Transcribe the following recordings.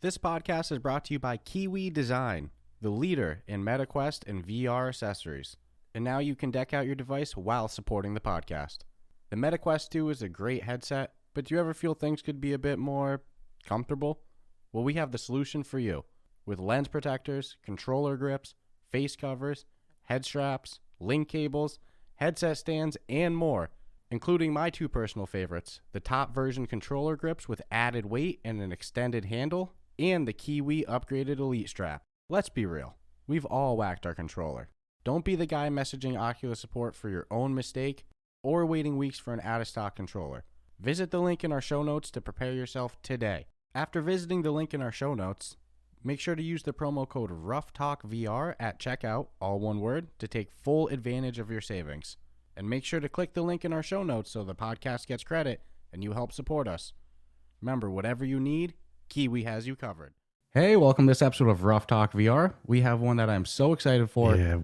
This podcast is brought to you by Kiwi Design, the leader in MetaQuest and VR accessories. And now you can deck out your device while supporting the podcast. The MetaQuest 2 is a great headset, but do you ever feel things could be a bit more comfortable? Well, we have the solution for you. With lens protectors, controller grips, face covers, head straps, link cables, headset stands, and more, including my two personal favorites, the top version controller grips with added weight and an extended handle, and the Kiwi upgraded Elite strap. Let's be real, we've all whacked our controller. Don't be the guy messaging Oculus support for your own mistake or waiting weeks for an out-of-stock controller. Visit the link in our show notes to prepare yourself today. After visiting the link in our show notes, make sure to use the promo code Ruff Talk VR at checkout, all one word, to take full advantage of your savings. And make sure to click the link in our show notes so the podcast gets credit and you help support us. Remember, whatever you need, Kiwi has you covered. Hey, welcome to this episode of Ruff Talk VR. We have one that I'm so excited for. Yeah,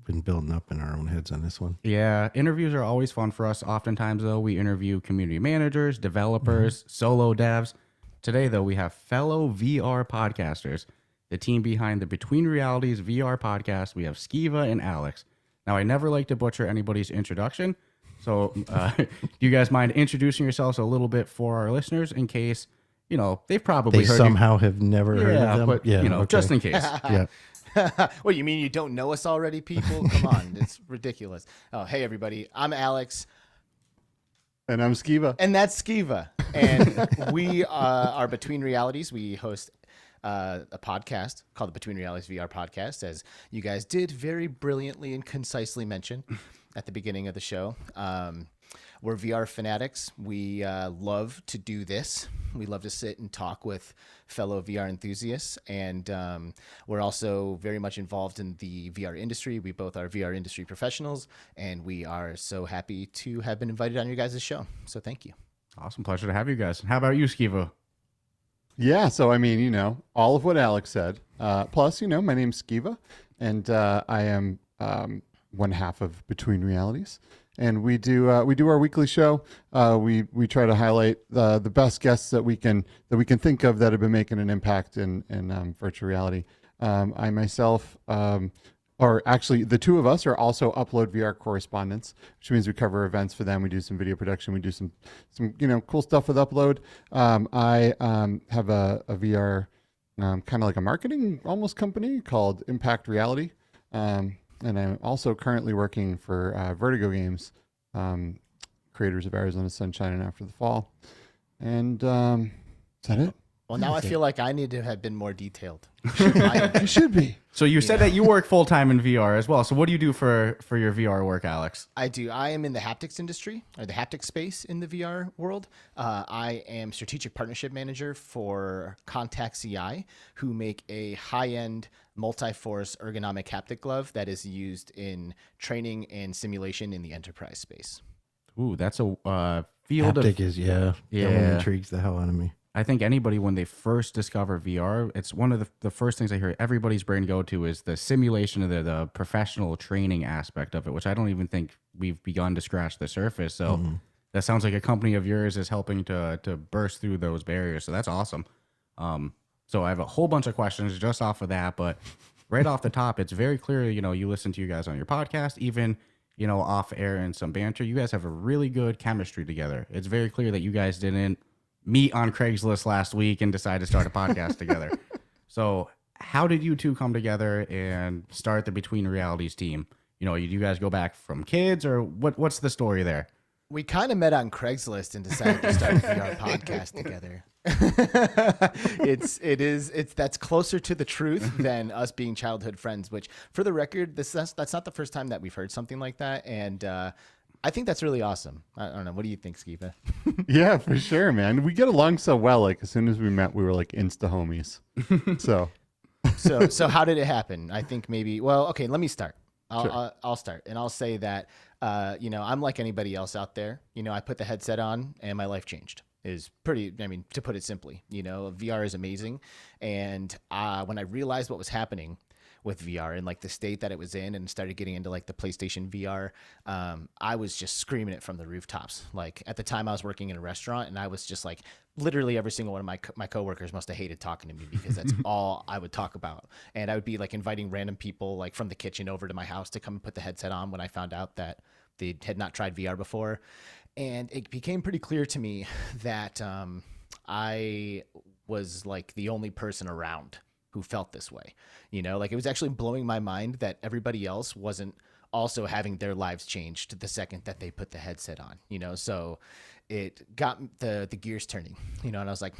been building up in our own heads on this one. Yeah, interviews are always fun for us. Oftentimes, though, we interview community managers, developers, solo devs. Today, though, we have fellow VR podcasters, the team behind the Between Realities VR podcast. We have Skeeva and Alex. Now, I never like to butcher anybody's introduction, so do you guys mind introducing yourselves a little bit for our listeners in case, you know, they've probably heard somehow have never heard of them? But, you know, just in case. Yeah. What, you mean you don't know us already, people? Come on, it's ridiculous. Oh, hey, everybody. I'm Alex. And I'm Skeeva. And that's Skeeva. And we are Between Realities. We host a podcast called the Between Realities VR podcast, as you guys did very brilliantly and concisely mention at the beginning of the show. We're VR fanatics. We love to do this. We love to sit and talk with fellow VR enthusiasts. And we're also very much involved in the VR industry. We both are VR industry professionals, and we are so happy to have been invited on your guys' show. So thank you. Awesome. Pleasure to have you guys. How about you, Skeeva? Yeah, so I mean, you know, all of what Alex said. Plus, you know, my name's Skeeva, and I am one half of Between Realities. And we do our weekly show. We try to highlight the best guests that we can think of that have been making an impact in virtual reality. I myself, or actually the two of us, are also Upload VR correspondents, which means we cover events for them. We do some video production. We do some you know, cool stuff with Upload. I have a VR kind of like a marketing almost company called Impact Reality. And I'm also currently working for Vertigo Games, creators of Arizona Sunshine and After the Fall. And is that it? Well, now I feel like I need to have been more detailed. You should be. So you said that you work full-time in VR as well. So what do you do for your VR work, Alex? I do. I am in the haptics industry, or the haptic space in the VR world. I am strategic partnership manager for Contact CI, who make a high-end multi-force ergonomic haptic glove that is used in training and simulation in the enterprise space. Ooh, that's a field Haptic is, yeah. That one intrigues the hell out of me. I think anybody, when they first discover VR, it's one of the first things I hear everybody's brain go to is the simulation of the professional training aspect of it, which I don't even think we've begun to scratch the surface. So that sounds like a company of yours is helping to burst through those barriers. So that's awesome. So I have a whole bunch of questions just off of that, but right off the top, it's very clear, you know, you listen to you guys on your podcast, even, you know, off air and some banter. You guys have a really good chemistry together. It's very clear that you guys didn't meet on Craigslist last week and decide to start a podcast together. So how did you two come together and start the Between Realities team? You know, you guys go back from kids, or what's the story there? We kind of met on Craigslist and decided to start a VR podcast together. That's closer to the truth than us being childhood friends, which, for the record, that's not the first time that we've heard something like that. And I think that's really awesome. I don't know. What do you think, Skeeva? Yeah, for sure, man. We get along so well. Like, as soon as we met, we were like insta homies. So how did it happen? I think maybe, well, okay, let me start. I'll start, and I'll say that, you know, I'm like anybody else out there. You know, I put the headset on and my life changed. Is pretty, I mean, to put it simply, you know, VR is amazing. And when I realized what was happening with VR and like the state that it was in, and started getting into like the PlayStation VR. I was just screaming it from the rooftops. Like at the time I was working in a restaurant, and I was just like, literally every single one of my coworkers must have hated talking to me, because that's all I would talk about. And I would be like inviting random people like from the kitchen over to my house to come and put the headset on when I found out that they had not tried VR before. And it became pretty clear to me that I was like the only person around who felt this way. You know, like it was actually blowing my mind that everybody else wasn't also having their lives changed the second that they put the headset on, you know? So it got the gears turning, you know, and I was like,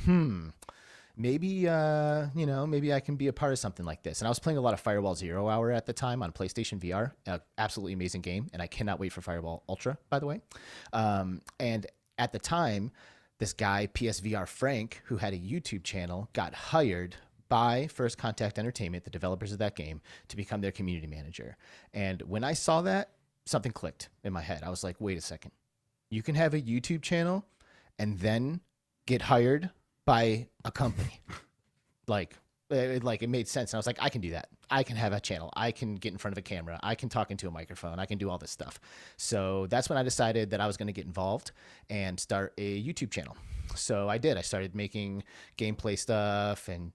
maybe, you know, maybe I can be a part of something like this. And I was playing a lot of Firewall 0 Hour at the time on PlayStation VR, absolutely amazing game. And I cannot wait for Firewall Ultra, by the way. And at the time, this guy, PSVR Frank, who had a YouTube channel, got hired by First Contact Entertainment, the developers of that game, to become their community manager. And when I saw that, something clicked in my head. I was like, wait a second. You can have a YouTube channel and then get hired by a company. It made sense. And I was like, I can do that. I can have a channel. I can get in front of a camera. I can talk into a microphone. I can do all this stuff. So that's when I decided that I was going to get involved and start a YouTube channel. So I did. I started making gameplay stuff, and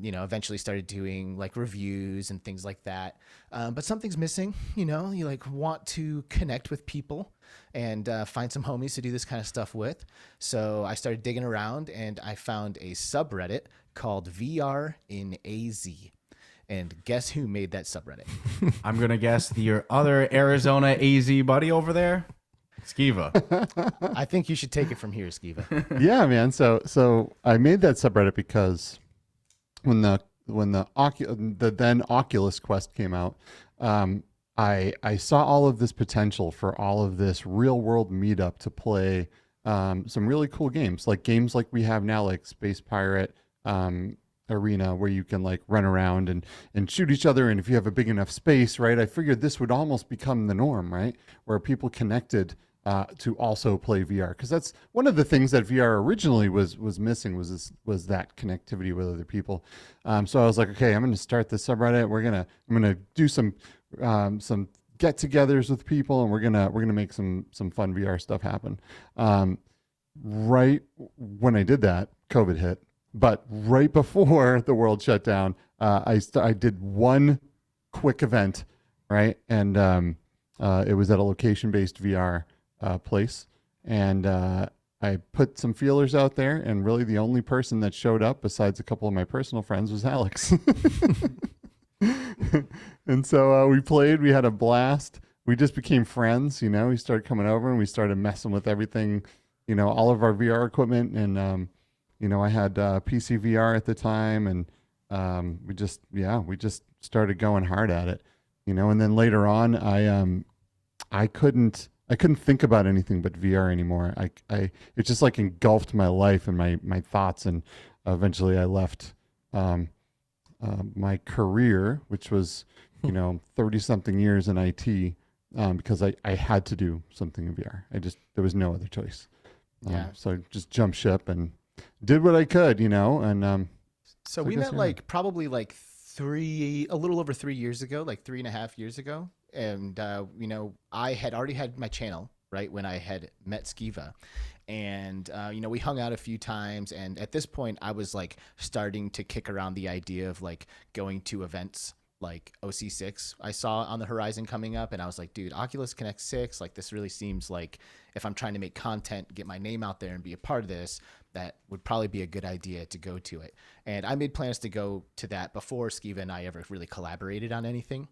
you know, eventually started doing like reviews and things like that. But something's missing. You know, you like want to connect with people and find some homies to do this kind of stuff with. So I started digging around, and I found a subreddit called VR in AZ. And guess who made that subreddit? I'm going to guess your other Arizona AZ buddy over there, Skeeva. I think you should take it from here, Skeeva. Yeah, man. So I made that subreddit because when the then Oculus Quest came out, I saw all of this potential for all of this real world meetup to play some really cool games like we have now, like Space Pirate Arena, where you can like run around and shoot each other, and if you have a big enough space, right? I figured this would almost become the norm, right? Where people connected to also play VR, because that's one of the things that VR originally was missing, was that connectivity with other people. So I was like, okay, I'm going to start this subreddit. I'm gonna do some get-togethers with people, and we're gonna make some fun VR stuff happen. Right when I did that, COVID hit. But right before the world shut down, I did one quick event, right? And it was at a location-based VR place. And I put some feelers out there, and really the only person that showed up besides a couple of my personal friends was Alex. And so we played, we had a blast. We just became friends, you know. We started coming over and we started messing with everything, you know, all of our VR equipment. And you know, I had PC VR at the time, and we just started going hard at it, you know. And then later on, I couldn't think about anything but VR anymore. It just like engulfed my life and my thoughts, and eventually I left my career, which was, you know, 30-something years in IT, because I had to do something in VR. There was no other choice. So I just jumped ship and did what I could, you know. And so we met like probably like a little over 3 years ago, like 3.5 years ago. And, you know, I had already had my channel, right, when I had met Skeeva. And, you know, we hung out a few times. And at this point, I was like starting to kick around the idea of like going to events like OC6 I saw on the horizon coming up. And I was like, dude, Oculus Connect 6, like this really seems like if I'm trying to make content, get my name out there and be a part of this, that would probably be a good idea to go to it. And I made plans to go to that before Skeeva and I ever really collaborated on anything.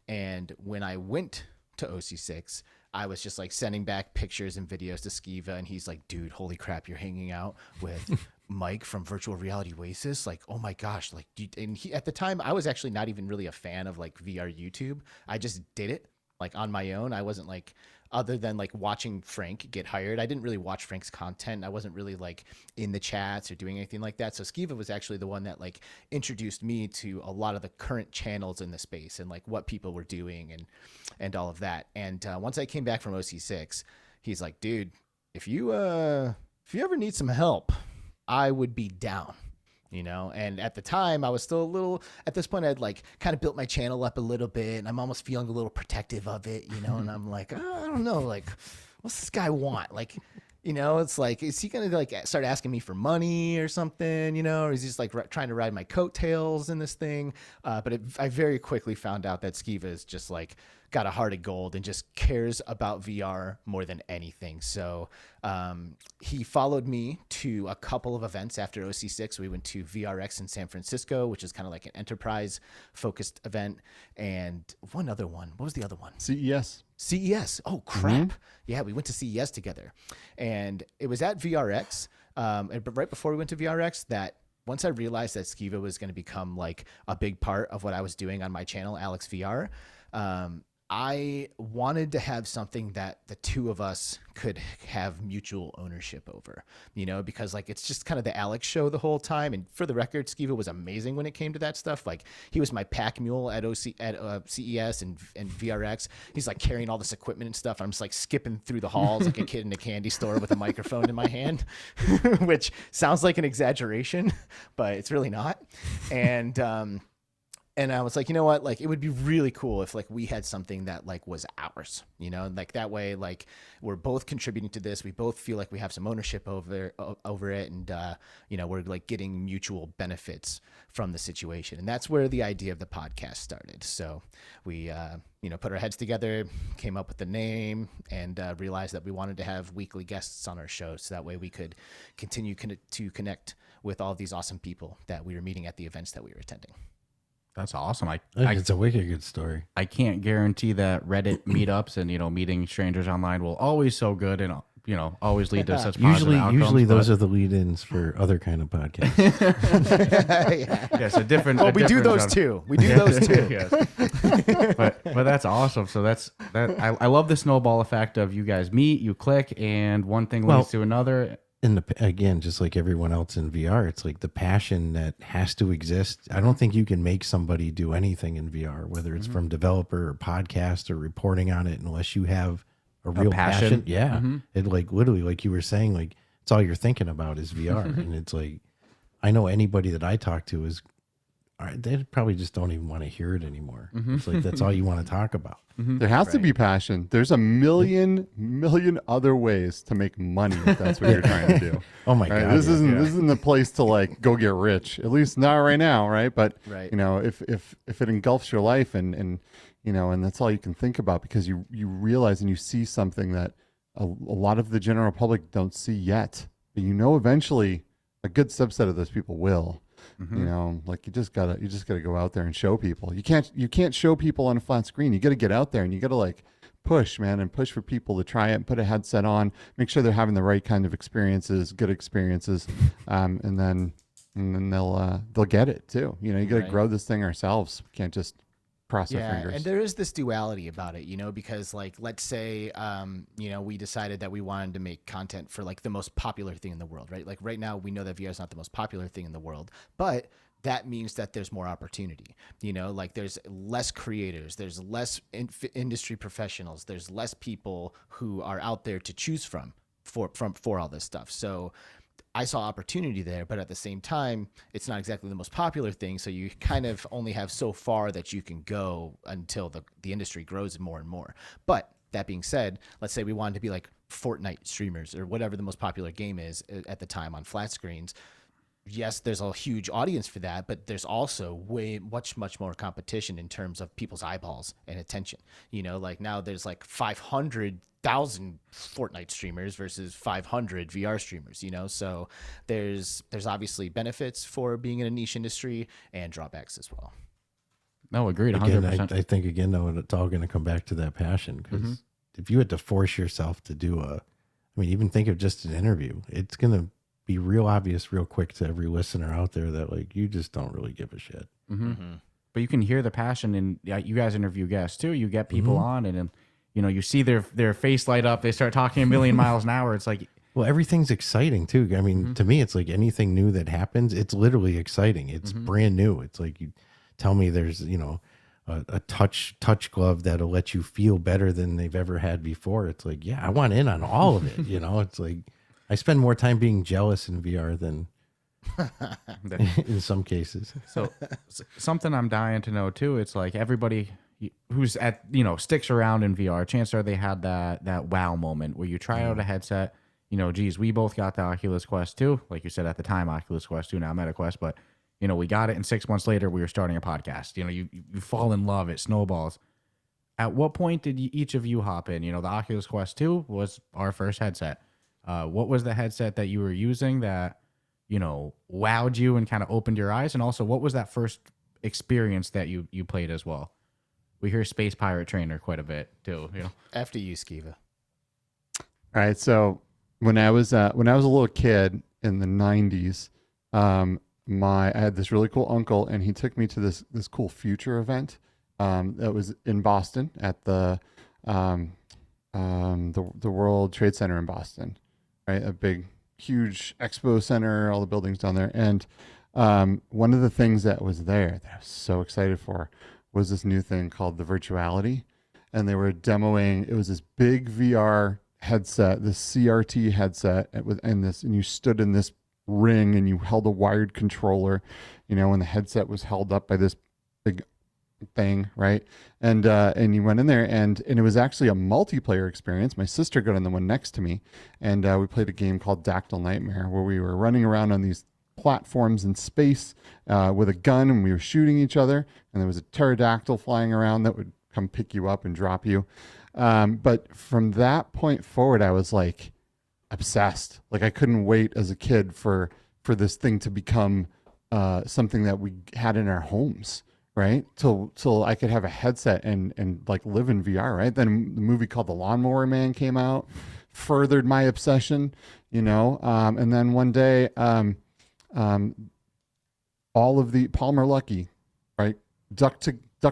And when I went to OC6, I was just like sending back pictures and videos to Skeeva, and he's like, dude, holy crap, you're hanging out with Mike from Virtual Reality Oasis? Like, oh my gosh. Like, and at the time, I was actually not even really a fan of like VR YouTube. I just did it like on my own. I wasn't like, other than like watching Frank get hired, I didn't really watch Frank's content. I wasn't really like in the chats or doing anything like that. So Skeeva was actually the one that like introduced me to a lot of the current channels in the space and like what people were doing and all of that. And once I came back from OC6, he's like, dude, if you ever need some help, I would be down. And at the time I was still a little, at this point I'd like kind of built my channel up a little bit and I'm almost feeling a little protective of it, and I'm like, oh, I don't know, like, what's this guy want? Like, it's like, is he going to like start asking me for money or something, or is he just like trying to ride my coattails in this thing? But I very quickly found out that Skeeva is just like got a heart of gold and just cares about VR more than anything. So he followed me to a couple of events after OC6. We went to VRX in San Francisco, which is kind of like an enterprise focused event. And one other one. What was the other one? CES. Oh, crap. Mm-hmm. Yeah, we went to CES together. And it was at VRX. But right before we went to VRX, that once I realized that Skeeva was going to become like a big part of what I was doing on my channel, Alex VR, I wanted to have something that the two of us could have mutual ownership over, because like, it's just kind of the Alex show the whole time. And for the record, Skeeva was amazing when it came to that stuff. Like he was my pack mule at CES and VRX. He's like carrying all this equipment and stuff. I'm just like skipping through the halls like a kid in a candy store with a microphone in my hand, which sounds like an exaggeration, but it's really not. And I was like, you know what? Like, it would be really cool if like we had something that like was ours, like that way, like we're both contributing to this. We both feel like we have some ownership over it. And, we're like getting mutual benefits from the situation. And that's where the idea of the podcast started. So we, put our heads together, came up with the name, and realized that we wanted to have weekly guests on our show. So that way we could continue to connect with all these awesome people that we were meeting at the events that we were attending. That's awesome. It's a wicked good story. I can't guarantee that Reddit meetups and meeting strangers online will always so good and always lead to such positive outcomes. Usually those are the lead-ins for other kind of podcasts. Yes, a different. Well, we do those too. We do those too. Yes. But that's awesome. So that. I love the snowball effect of you guys meet, you click, and one thing leads to another. And again, just like everyone else in VR, it's like the passion that has to exist. I don't think you can make somebody do anything in VR, whether it's from developer or podcast or reporting on it, unless you have a real passion. Yeah. It like literally, like you were saying, like it's all you're thinking about is VR. And it's like, I know anybody that I talk to is, they probably just don't even want to hear it anymore. It's like, that's all you want to talk about. There has to be passion. There's a million other ways to make money if that's what you're trying to do. Oh my God. This isn't the place to like go get rich, at least not right now. Right. But if it engulfs your life and that's all you can think about, because you realize and you see something that a lot of the general public don't see yet, but eventually a good subset of those people will. Like you just gotta go out there and show people. You can't show people on a flat screen. You gotta get out there and you gotta like push, man, and push for people to try it and put a headset on, make sure they're having the right kind of experiences, good experiences, and then they'll get it too. You gotta grow this thing ourselves. We can't just cross our fingers. And there is this duality about it, because like, let's say, we decided that we wanted to make content for like the most popular thing in the world, right? Like right now we know that VR is not the most popular thing in the world, but that means that there's more opportunity, like there's less creators, there's less industry professionals, there's less people who are out there to choose from for all this stuff. So I saw opportunity there, but at the same time, it's not exactly the most popular thing. So you kind of only have so far that you can go until the industry grows more and more. But that being said, let's say we wanted to be like Fortnite streamers or whatever the most popular game is at the time on flat screens. Yes, there's a huge audience for that, but there's also much more competition in terms of people's eyeballs and attention. Like now there's like 500,000 Fortnite streamers versus 500 VR streamers, so there's obviously benefits for being in a niche industry and drawbacks as well. No, agreed. 100%. Again, I think again, though, it's all going to come back to that passion, because if you had to force yourself to do even think of just an interview, it's going to be real obvious real quick to every listener out there that like you just don't really give a shit. But you can hear the passion, and you guys interview guests too. You get people on, and you see their face light up. They start talking a million miles an hour. It's like, well, everything's exciting too. I mean, to me, it's like anything new that happens, it's literally exciting. It's brand new. It's like, you tell me there's a touch glove that'll let you feel better than they've ever had before. It's like, yeah, I want in on all of it. It's like, I spend more time being jealous in VR than in some cases. So something I'm dying to know too. It's like everybody who's at sticks around in VR. Chances are they had that wow moment where you try out a headset. Geez, we both got the Oculus Quest 2, like you said at the time, Oculus Quest 2, now MetaQuest, but we got it, and 6 months later we were starting a podcast. You fall in love, it snowballs. At what point did each of you hop in? The Oculus Quest 2 was our first headset. What was the headset that you were using that wowed you and kind of opened your eyes? And also, what was that first experience that you played as well? We hear Space Pirate Trainer quite a bit too. After you, Skeeva. All right. So when I was a little kid in the 90s, I had this really cool uncle, and he took me to this cool future event that was in Boston at the World Trade Center in Boston, right? A big, huge expo center, all the buildings down there. And one of the things that was there that I was so excited for was this new thing called the Virtuality. And they were demoing, it was this big VR headset, this CRT headset, and you stood in this ring and you held a wired controller, and the headset was held up by this big thing, right? And you went in there, and it was actually a multiplayer experience. My sister got on the one next to me, and we played a game called Dactyl Nightmare, where we were running around on these platforms in space with a gun, and we were shooting each other, and there was a pterodactyl flying around that would come pick you up and drop you. But from that point forward, I was like obsessed. Like, I couldn't wait as a kid for this thing to become something that we had in our homes, right? Till I could have a headset and like live in VR, right? Then the movie called The Lawnmower Man came out, furthered my obsession, and then one day, all of the Palmer Luckey, right, duct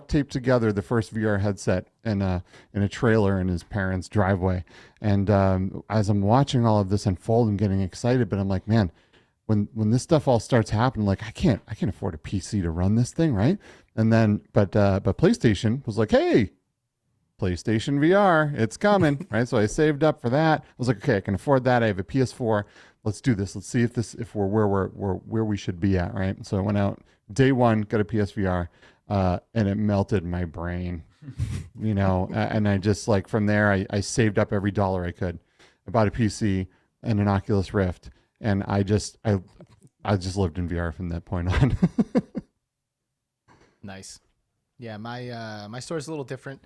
taped together the first VR headset in a trailer in his parents' driveway. And as I'm watching all of this unfold, I'm getting excited, but I'm like, man, when this stuff all starts happening, like I can't afford a PC to run this thing, right? And then, but PlayStation was like, hey, PlayStation VR, it's coming, right? So I saved up for that. I was like, okay, I can afford that. I have a PS4. Let's do this. Let's see if we're where we should be at, right? So I went out day one, got a PSVR, and it melted my brain, and I just like from there, I saved up every dollar I could. I bought a PC and an Oculus Rift, and I just lived in VR from that point on. Nice. Yeah, my story's a little different.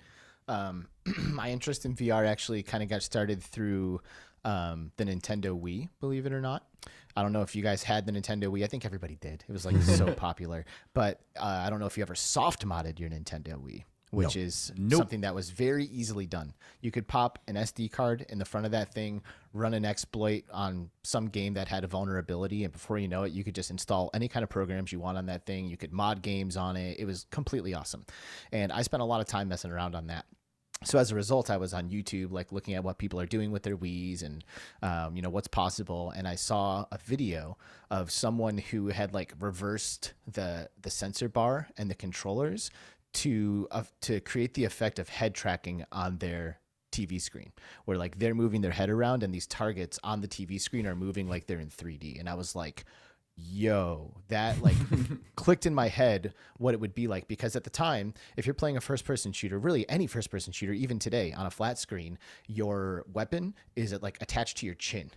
My interest in VR actually kind of got started through the Nintendo Wii, believe it or not. I don't know if you guys had the Nintendo Wii. I think everybody did. It was like so popular. But I don't know if you ever soft modded your Nintendo Wii, which is something that was very easily done. You could pop an SD card in the front of that thing, run an exploit on some game that had a vulnerability, and before you know it, you could just install any kind of programs you want on that thing. You could mod games on it. It was completely awesome. And I spent a lot of time messing around on that. So as a result, I was on YouTube, like looking at what people are doing with their Wiis and, what's possible. And I saw a video of someone who had like reversed the sensor bar and the controllers to create the effect of head tracking on their TV screen, where like they're moving their head around and these targets on the TV screen are moving like they're in 3D. And I was like, yo, that like clicked in my head what it would be like, because at the time, if you're playing a first-person shooter, really any first-person shooter, even today on a flat screen, your weapon is like attached to your chin,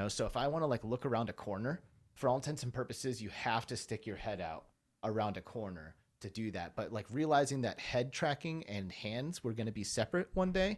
So if I want to like look around a corner, for all intents and purposes, you have to stick your head out around a corner to do that. But like realizing that head tracking and hands were going to be separate one day,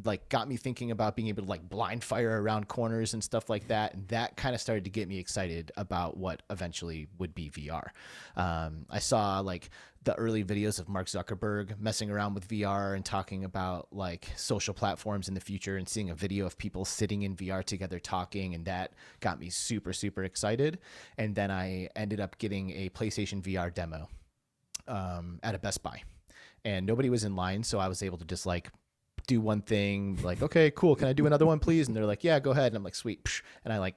like got me thinking about being able to like blind fire around corners and stuff like that. And that kind of started to get me excited about what eventually would be VR. I saw like the early videos of Mark Zuckerberg messing around with VR and talking about like social platforms in the future, and seeing a video of people sitting in VR together talking. And that got me super, super excited. And then I ended up getting a PlayStation VR demo at a Best Buy, and nobody was in line, so I was able to just like do one thing, like, okay, cool, can I do another one please? And they're like, yeah, go ahead. And I'm like, sweet. And I like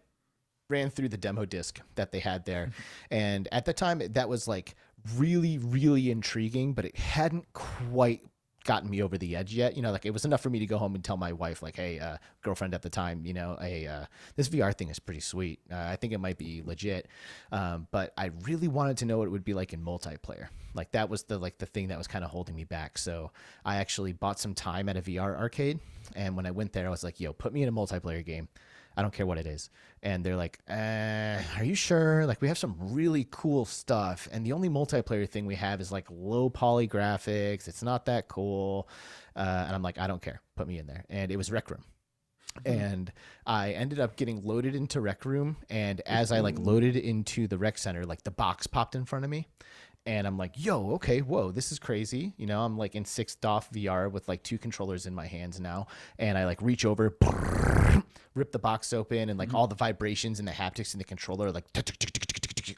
ran through the demo disc that they had there. And at the time that was like really, really intriguing, but it hadn't quite gotten me over the edge yet. You know, like it was enough for me to go home and tell my wife, like, hey, girlfriend at the time, you know, hey, this VR thing is pretty sweet. I think it might be legit. But I really wanted to know what it would be like in multiplayer. Like that was the thing that was kind of holding me back. So I actually bought some time at a VR arcade. And when I went there, I was like, yo, put me in a multiplayer game. I don't care what it is. And they're like, are you sure? Like we have some really cool stuff. And the only multiplayer thing we have is like low poly graphics. It's not that cool. And I'm like, I don't care. Put me in there. And it was Rec Room. And I ended up getting loaded into Rec Room. And as I like loaded into the rec center, like the box popped in front of me. And I'm like, yo, okay, whoa, this is crazy. You know, I'm like in 6th DOF VR with like 2 controllers in my hands now. And I like reach over, rip the box open, and like all the vibrations and the haptics in the controller are like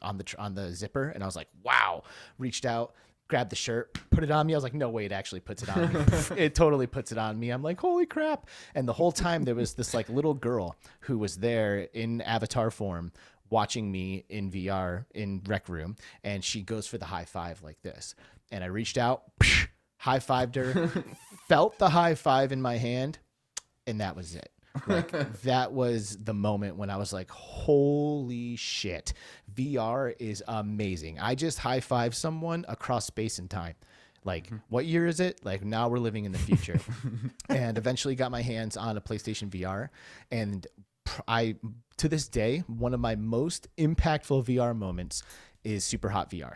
on the zipper. And I was like, wow, reached out, grabbed the shirt, put it on me. I was like, no way, it actually puts it on me. It totally puts it on me. I'm like, holy crap. And the whole time there was this like little girl who was there in avatar form watching me in VR in Rec Room, and she goes for the high five like this. And I reached out, high fived her, felt the high five in my hand, and that was it. Like that was the moment when I was like, holy shit, VR is amazing. I just high fived someone across space and time. Like, what year is it? Like, now we're living in the future. And eventually got my hands on a PlayStation VR, and to this day, one of my most impactful VR moments is Super Hot VR.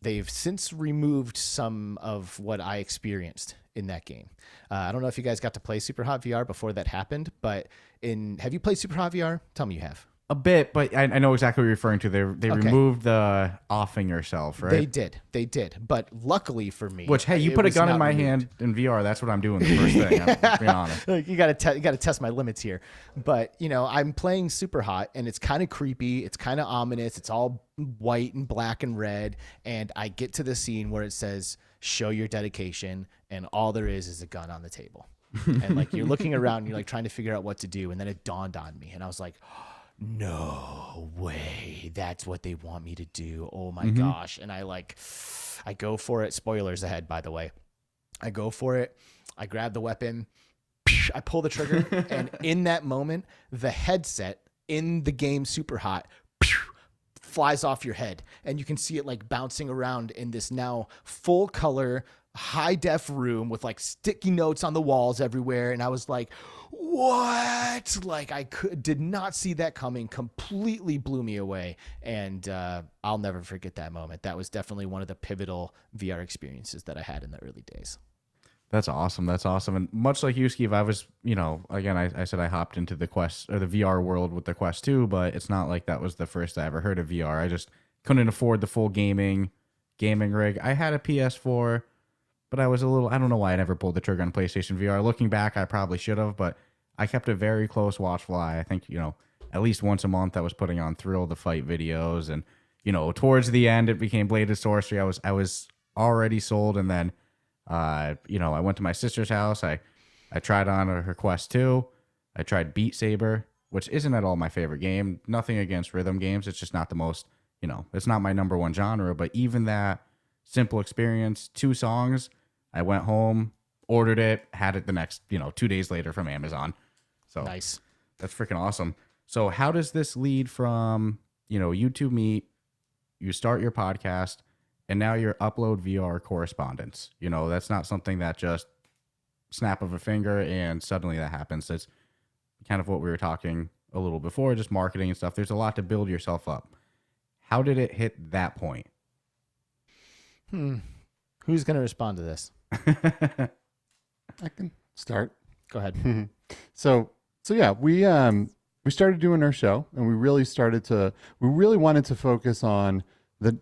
They've since removed some of what I experienced in that game. I don't know if you guys got to play Super Hot VR before that happened, but have you played Super Hot VR? Tell me you have. A bit, but I know exactly what you're referring to. They removed the offing yourself, right? They did. But luckily for me, which, hey, you put a gun in my hand in VR. That's what I'm doing the first thing. I'm being honest. Like, you got to test my limits here. But you know, I'm playing Super Hot, and it's kind of creepy. It's kind of ominous. It's all white and black and red. And I get to the scene where it says, "Show your dedication," and all there is a gun on the table. And like you're looking around, and you're like trying to figure out what to do, and then it dawned on me, and I was like, no way, that's what they want me to do. Oh my gosh. And I go for it. Spoilers ahead, by the way. I go for it. I grab the weapon. I pull the trigger. And in that moment, the headset in the game Super Hot flies off your head. And you can see it like bouncing around in this now full color, high def room with like sticky notes on the walls everywhere. And I was like, what? Like did not see that coming. Completely blew me away. And I'll never forget that moment. That was definitely one of the pivotal VR experiences that I had in the early days. That's awesome. And much like you, Skeeva, I was, again, I said I hopped into the Quest or the VR world with the Quest 2, but it's not like that was the first I ever heard of VR. I just couldn't afford the full gaming rig. I had a PS4, but I was I don't know why I never pulled the trigger on PlayStation VR. Looking back, I probably should have, but I kept a very close watchful eye. I think, at least once a month I was putting on Thrill the Fight videos. And, towards the end, it became Bladed Sorcery. I was already sold. And then, I went to my sister's house. I tried on her Quest 2. I tried Beat Saber, which isn't at all my favorite game. Nothing against rhythm games. It's just not the most, it's not my number one genre. But even that simple experience, 2 songs, I went home, ordered it, had it the next, 2 days later from Amazon. So nice. That's freaking awesome. So how does this lead from, you two meet, you start your podcast, and now you're upload VR correspondence? That's not something that just snap of a finger and suddenly that happens. That's kind of what we were talking a little before, just marketing and stuff. There's a lot to build yourself up. How did it hit that point? Who's going to respond to this? I can start. Go ahead. So yeah, we started doing our show, and we really wanted to focus on the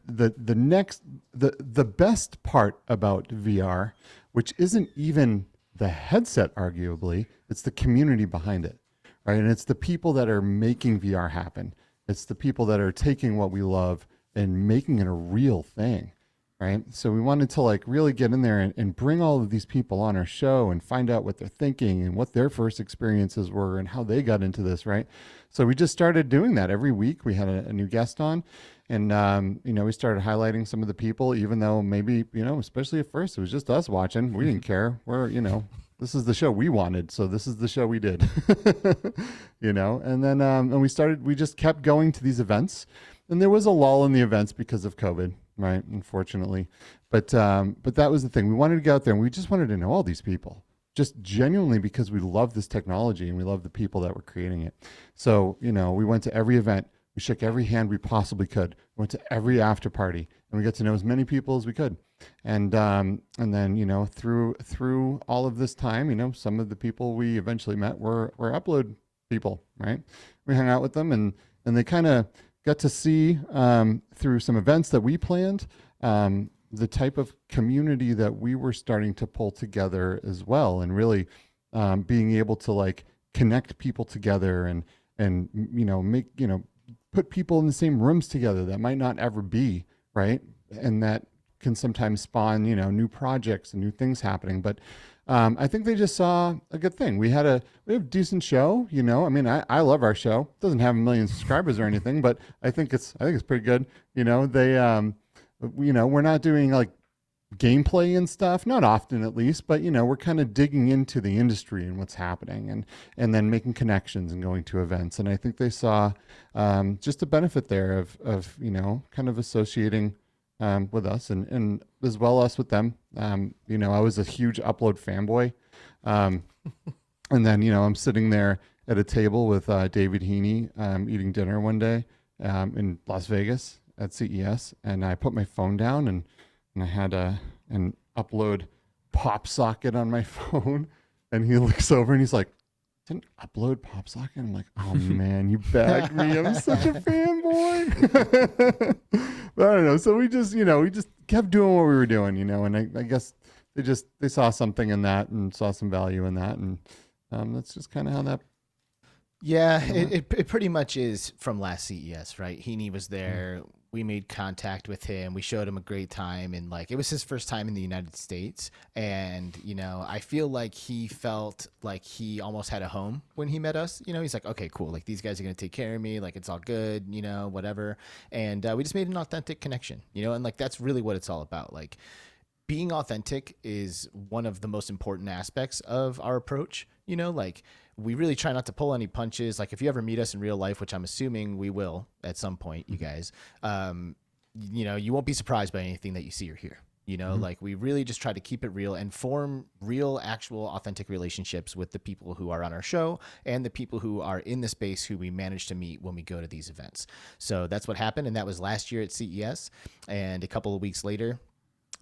best part about VR, which isn't even the headset, arguably. It's the community behind it, right? And it's the people that are making VR happen. It's the people that are taking what we love and making it a real thing, right? So we wanted to like really get in there and bring all of these people on our show and find out what they're thinking and what their first experiences were and how they got into this, right? So we just started doing that every week. We had a new guest on, and we started highlighting some of the people, even though maybe, especially at first it was just us watching. We didn't care. This is the show we wanted, so this is the show we did. And then we just kept going to these events, and there was a lull in the events because of COVID, right? Unfortunately, but that was the thing. We wanted to get out there, and we just wanted to know all these people, just genuinely because we love this technology and we love the people that were creating it. So we went to every event, we shook every hand we possibly could, we went to every after party, and we got to know as many people as we could. And then through all of this time, some of the people we eventually met were upload people, right? We hung out with them, and they kind of got to see through some events that we planned the type of community that we were starting to pull together as well, and really being able to like connect people together and make put people in the same rooms together that might not ever be, right? And that can sometimes spawn new projects and new things happening. But I think they just saw a good thing. We have a decent show. I love our show. It doesn't have 1 million subscribers or anything, but I think it's pretty good. We're not doing like gameplay and stuff, not often at least, but we're kind of digging into the industry and what's happening, and then making connections and going to events. And I think they saw just a benefit there of kind of associating with us and as well us with them. I was a huge Upload fanboy. And then, I'm sitting there at a table with David Heaney eating dinner one day in Las Vegas at CES. And I put my phone down and I had an Upload pop socket on my phone. And he looks over and he's like, "It's an Upload pop socket?" I'm like, "Oh man, you bagged me. I'm such a fanboy." But I don't know. So we just kept doing what we were doing, and I guess they saw something in that and saw some value in that. And that's just kind of how that. Yeah, it pretty much is from last CES, right? Heaney was there. We made contact with him. We showed him a great time, and like it was his first time in the United States. And I feel like he felt like he almost had a home when he met us. He's like, okay, cool. Like these guys are gonna take care of me. Like it's all good. Whatever. And we just made an authentic connection. And like that's really what it's all about. Like being authentic is one of the most important aspects of our approach. Like we really try not to pull any punches. Like if you ever meet us in real life, which I'm assuming we will at some point, you guys, you won't be surprised by anything that you see or hear. Like we really just try to keep it real and form real, actual, authentic relationships with the people who are on our show and the people who are in the space who we manage to meet when we go to these events. So that's what happened. And that was last year at CES. And a couple of weeks later,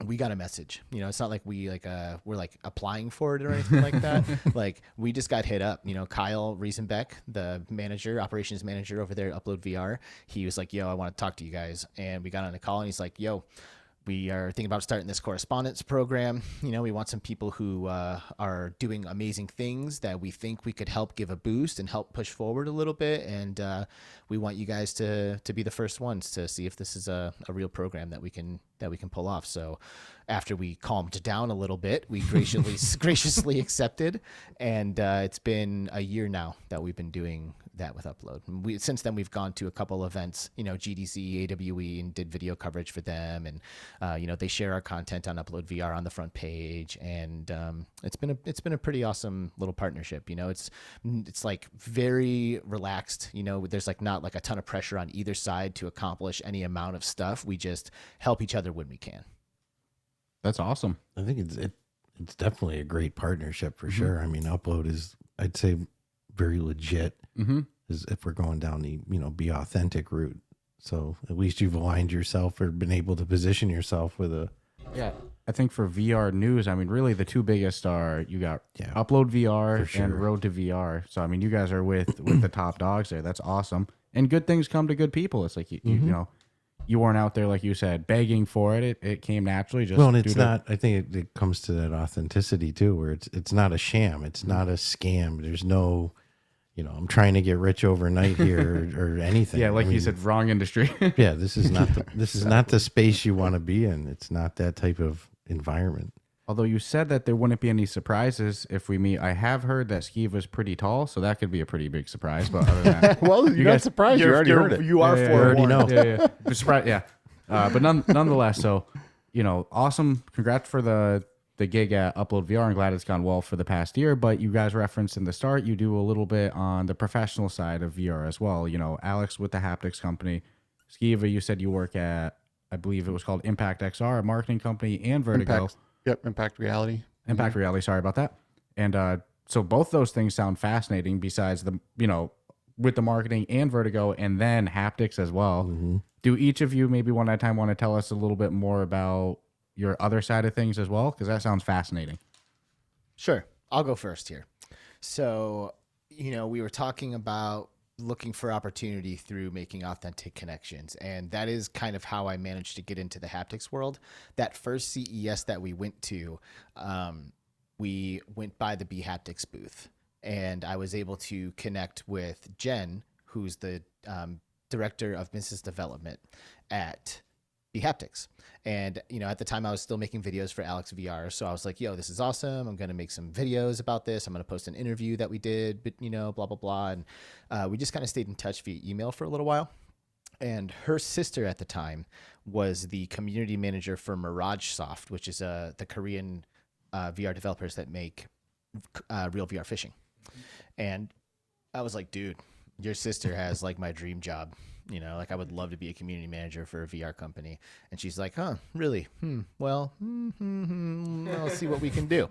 we got a message. It's not like we're like applying for it or anything like that. Like we just got hit up. Kyle Riesenbeck, the operations manager over there at Upload VR, he was like, "Yo, I want to talk to you guys." And we got on a call and he's like, "Yo, we are thinking about starting this correspondence program. We want some people who are doing amazing things that we think we could help give a boost and help push forward a little bit. And we want you guys to be the first ones to see if this is a real program that we can pull off." So after we calmed down a little bit, we graciously accepted. And it's been a year now that we've been doing that with Upload. Since then, we've gone to a couple events, GDC, AWE, and did video coverage for them. And, they share our content on Upload VR on the front page. And it's been a pretty awesome little partnership. It's like very relaxed. There's like not like a ton of pressure on either side to accomplish any amount of stuff. We just help each other when we can. That's awesome. I think it's definitely a great partnership for sure. I mean, Upload is, I'd say, very legit. Is if we're going down the be authentic route. So at least you've aligned yourself or been able to position yourself with a. Yeah, I think for VR news, I mean, really the two biggest are you got Upload VR and Road to VR. So I mean, you guys are with the top dogs there. That's awesome. And good things come to good people. It's like you weren't out there, like you said, begging for it. It came naturally. Just and it's not. I think it comes to that authenticity too, where it's not a sham. It's not a scam. There's no, I'm trying to get rich overnight here or anything. Yeah, like you said, wrong industry. Yeah, this is not the space you want to be in. It's not that type of environment. Although you said that there wouldn't be any surprises if we meet. I have heard that Skeeva's pretty tall, so that could be a pretty big surprise. But other than that, Well, you're not surprised. You already heard it. You are yeah, forewarned. already know. yeah. Surprise, yeah. But nonetheless, so awesome. Congrats for the gig at Upload VR. I'm glad it's gone well for the past year. But you guys referenced in the start, you do a little bit on the professional side of VR as well. Alex with the haptics company, Skeeva, you said you work at, I believe it was called Impact XR, a marketing company, and Vertigo. Impact Reality. Impact Reality. Sorry about that. And so both those things sound fascinating. Besides the with the marketing and Vertigo, and then haptics as well. Mm-hmm. Do each of you maybe one at a time want to tell us a little bit more about your other side of things as well? Because that sounds fascinating. Sure. I'll go first here. So, we were talking about looking for opportunity through making authentic connections. And that is kind of how I managed to get into the haptics world. That first CES that we went to, we went by the B Haptics booth, and I was able to connect with Jen, who's the director of business development at B Haptics. And, at the time I was still making videos for Alex VR. So I was like, yo, this is awesome. I'm going to make some videos about this. I'm going to post an interview that we did, but, blah, blah, blah. And we just kind of stayed in touch via email for a little while. And her sister at the time was the community manager for Mirage Soft, which is the Korean VR developers that make real VR fishing. And I was like, dude, your sister has like my dream job. I would love to be a community manager for a VR company. And she's like, huh, really? Well, I'll see what we can do.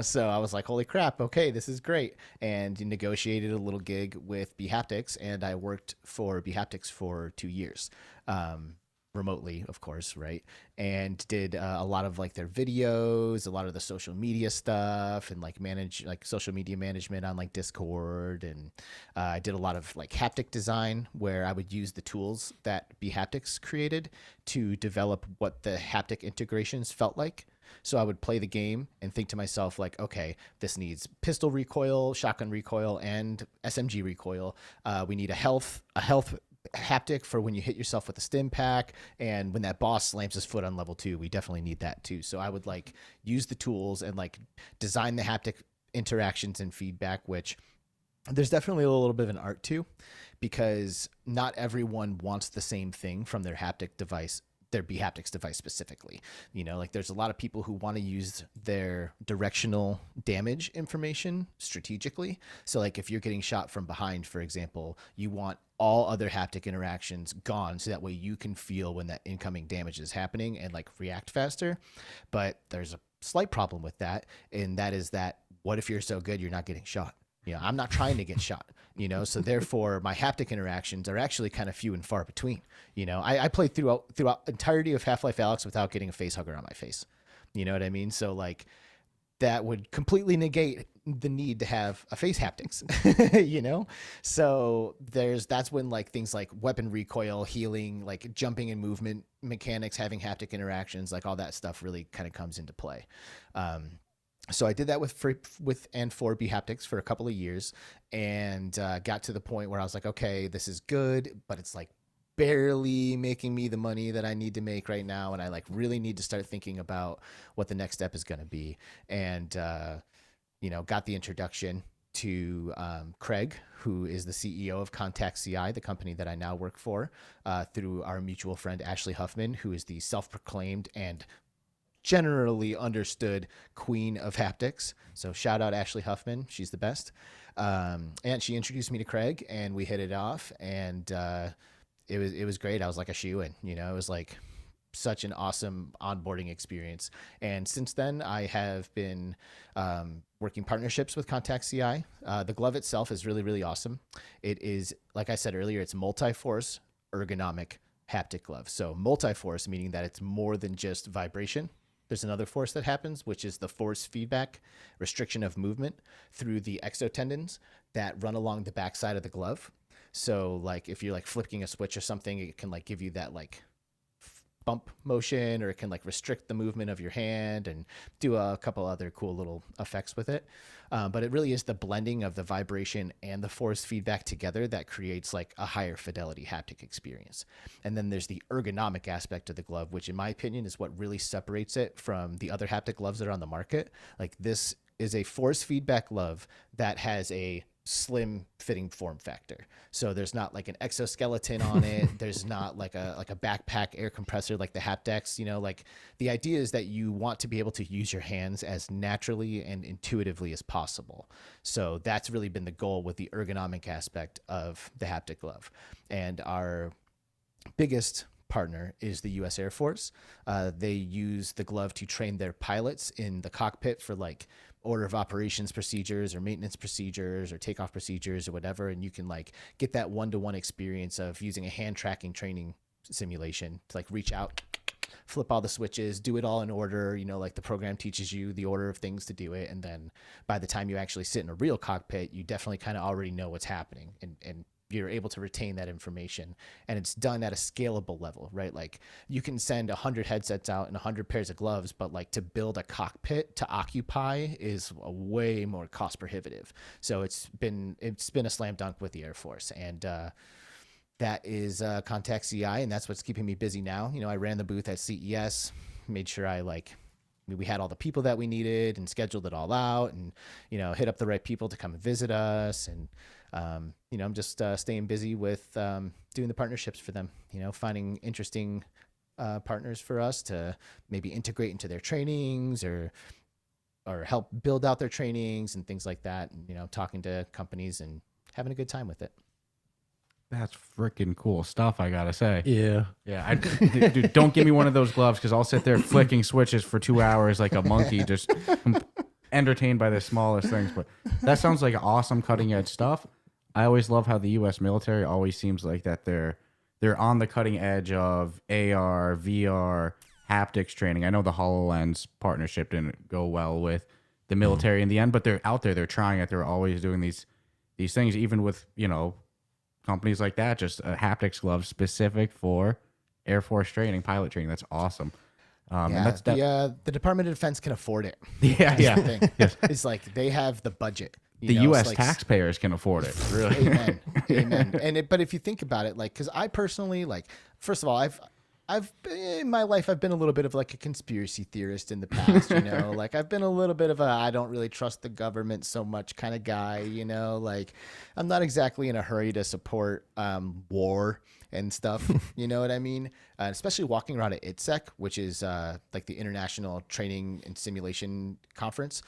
So I was like, holy crap. Okay, this is great. And negotiated a little gig with B Haptics, and I worked for B Haptics for 2 years. Remotely, of course, right? And did a lot of like their videos, a lot of the social media stuff, and like manage like social media management on like Discord. And I did a lot of like haptic design where I would use the tools that B Haptics created to develop what the haptic integrations felt like. So I would play the game and think to myself like, okay, this needs pistol recoil, shotgun recoil, and SMG recoil. We need a health haptic for when you hit yourself with a stim pack, and when that boss slams his foot on level 2, we definitely need that too. So I would like use the tools and like design the haptic interactions and feedback, which there's definitely a little bit of an art to, because not everyone wants the same thing from their haptic device, their B Haptics device specifically. Like there's a lot of people who want to use their directional damage information strategically. So like if you're getting shot from behind, for example, you want all other haptic interactions gone, so that way you can feel when that incoming damage is happening and like react faster. But there's a slight problem with that, and that is that what if you're so good you're not getting shot? I'm not trying to get shot, so therefore my haptic interactions are actually kind of few and far between. I played throughout entirety of Half-Life Alex without getting a face hugger on my face. You know what I mean? So like that would completely negate the need to have a face haptics, So that's when like things like weapon recoil, healing, like jumping and movement mechanics, having haptic interactions, like all that stuff really kind of comes into play. So I did that with and for B Haptics for a couple of years, and got to the point where I was like, okay, this is good, but it's like barely making me the money that I need to make right now. And I like really need to start thinking about what the next step is going to be. And, got the introduction to Craig, who is the CEO of Contact CI, the company that I now work for, through our mutual friend, Ashley Huffman, who is the self-proclaimed and generally understood queen of haptics. So shout out Ashley Huffman. She's the best. And she introduced me to Craig, and we hit it off, and it was great. I was like a shoo-in, it was like such an awesome onboarding experience. And since then I have been working partnerships with Contact CI. The glove itself is really, really awesome. It is, like I said earlier, it's multi-force ergonomic haptic glove. So multi-force, meaning that it's more than just vibration. There's another force that happens, which is the force feedback, restriction of movement through the exotendons that run along the backside of the glove. So like if you're like flipping a switch or something, it can like give you that like bump motion, or it can like restrict the movement of your hand and do a couple other cool little effects with it. But it really is the blending of the vibration and the force feedback together that creates like a higher fidelity haptic experience. And then there's the ergonomic aspect of the glove, which in my opinion is what really separates it from the other haptic gloves that are on the market. Like this is a force feedback glove that has a slim fitting form factor. So there's not like an exoskeleton on it. There's not like a backpack air compressor like the haptics. You know, like the idea is that you want to be able to use your hands as naturally and intuitively as possible. So that's really been the goal with the ergonomic aspect of the haptic glove. And our biggest partner is the U.S. Air Force. They use the glove to train their pilots in the cockpit for like order of operations procedures or maintenance procedures or takeoff procedures or whatever. And you can like get that one-to-one experience of using a hand tracking training simulation to like reach out, flip all the switches, do it all in order. You know, like the program teaches you the order of things to do it. And then by the time you actually sit in a real cockpit, you definitely kind of already know what's happening and you're able to retain that information, and it's done at a scalable level, right? Like you can send 100 headsets out and 100 pairs of gloves, but like to build a cockpit to occupy is a way more cost prohibitive. So it's been a slam dunk with the Air Force, and that is Contact CI, and that's what's keeping me busy now. You know, I ran the booth at CES, made sure we had all the people that we needed and scheduled it all out, and, you know, hit up the right people to come and visit us. And, you know, I'm just staying busy with doing the partnerships for them, you know, finding interesting partners for us to maybe integrate into their trainings or help build out their trainings and things like that. And, you know, talking to companies and having a good time with it. That's freaking cool stuff, I gotta say. Yeah. Yeah, dude, don't give me one of those gloves because I'll sit there flicking switches for 2 hours like a monkey, just entertained by the smallest things. But that sounds like awesome cutting edge stuff. I always love how the U.S. military always seems like that they're on the cutting edge of AR, VR, haptics training. I know the HoloLens partnership didn't go well with the military in the end, but they're out there, they're trying it. They're always doing these things, even with, you know, companies like that, just a haptics glove specific for Air Force training, pilot training. That's awesome. And that's the Department of Defense can afford it. Yeah, yeah. The thing. Yes. It's like they have the budget. The U.S. taxpayers can afford it. Really. Amen. Amen. But if you think about it, like, because I personally, like, first of all, I've in my life, I've been a little bit of like a conspiracy theorist in the past, you know, like I've been a little bit of I don't really trust the government so much kind of guy, you know, like I'm not exactly in a hurry to support war and stuff, you know what I mean? Especially walking around at ITSEC, which is like the International Training and Simulation Conference,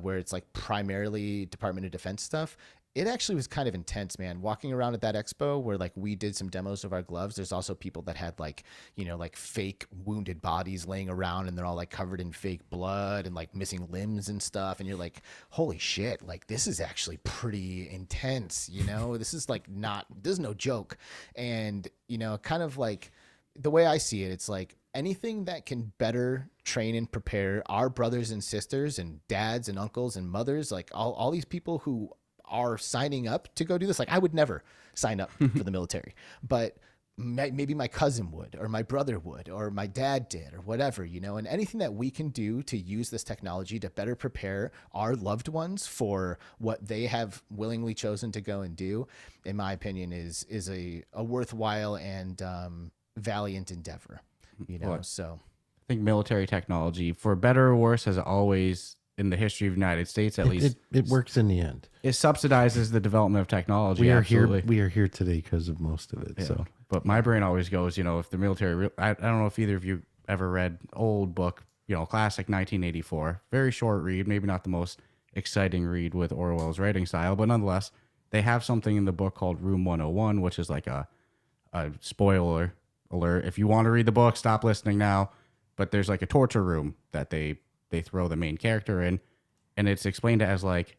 where it's like primarily Department of Defense stuff. It actually was kind of intense, man. Walking around at that expo where like we did some demos of our gloves, there's also people that had like, you know, like fake wounded bodies laying around and they're all like covered in fake blood and like missing limbs and stuff. And you're like, holy shit, like this is actually pretty intense, you know, this is no joke. And, you know, kind of like the way I see it, it's like anything that can better train and prepare our brothers and sisters and dads and uncles and mothers, like all these people who are signing up to go do this. Like I would never sign up for the military, but maybe my cousin would, or my brother would, or my dad did, or whatever, you know, and anything that we can do to use this technology to better prepare our loved ones for what they have willingly chosen to go and do, in my opinion, is a worthwhile and valiant endeavor, you know? So I think military technology, for better or worse, has always, in the history of the United States, at least, it works in the end. It subsidizes the development of technology. We are absolutely. here. We are here today because of most of it. Yeah. So, but my brain always goes, you know, if the military, I don't know if either of you ever read old book, you know, classic 1984, very short read, maybe not the most exciting read with Orwell's writing style, but nonetheless, they have something in the book called Room 101, which is like a spoiler alert. If you want to read the book, stop listening now. But there's like a torture room that they throw the main character in, and it's explained as like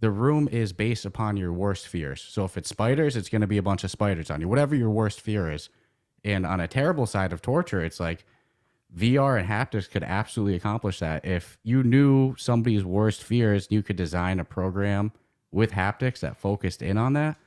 the room is based upon your worst fears. So if it's spiders, it's going to be a bunch of spiders on you, whatever your worst fear is. And on a terrible side of torture, it's like VR and haptics could absolutely accomplish that. If you knew somebody's worst fears, you could design a program with haptics that focused in on that.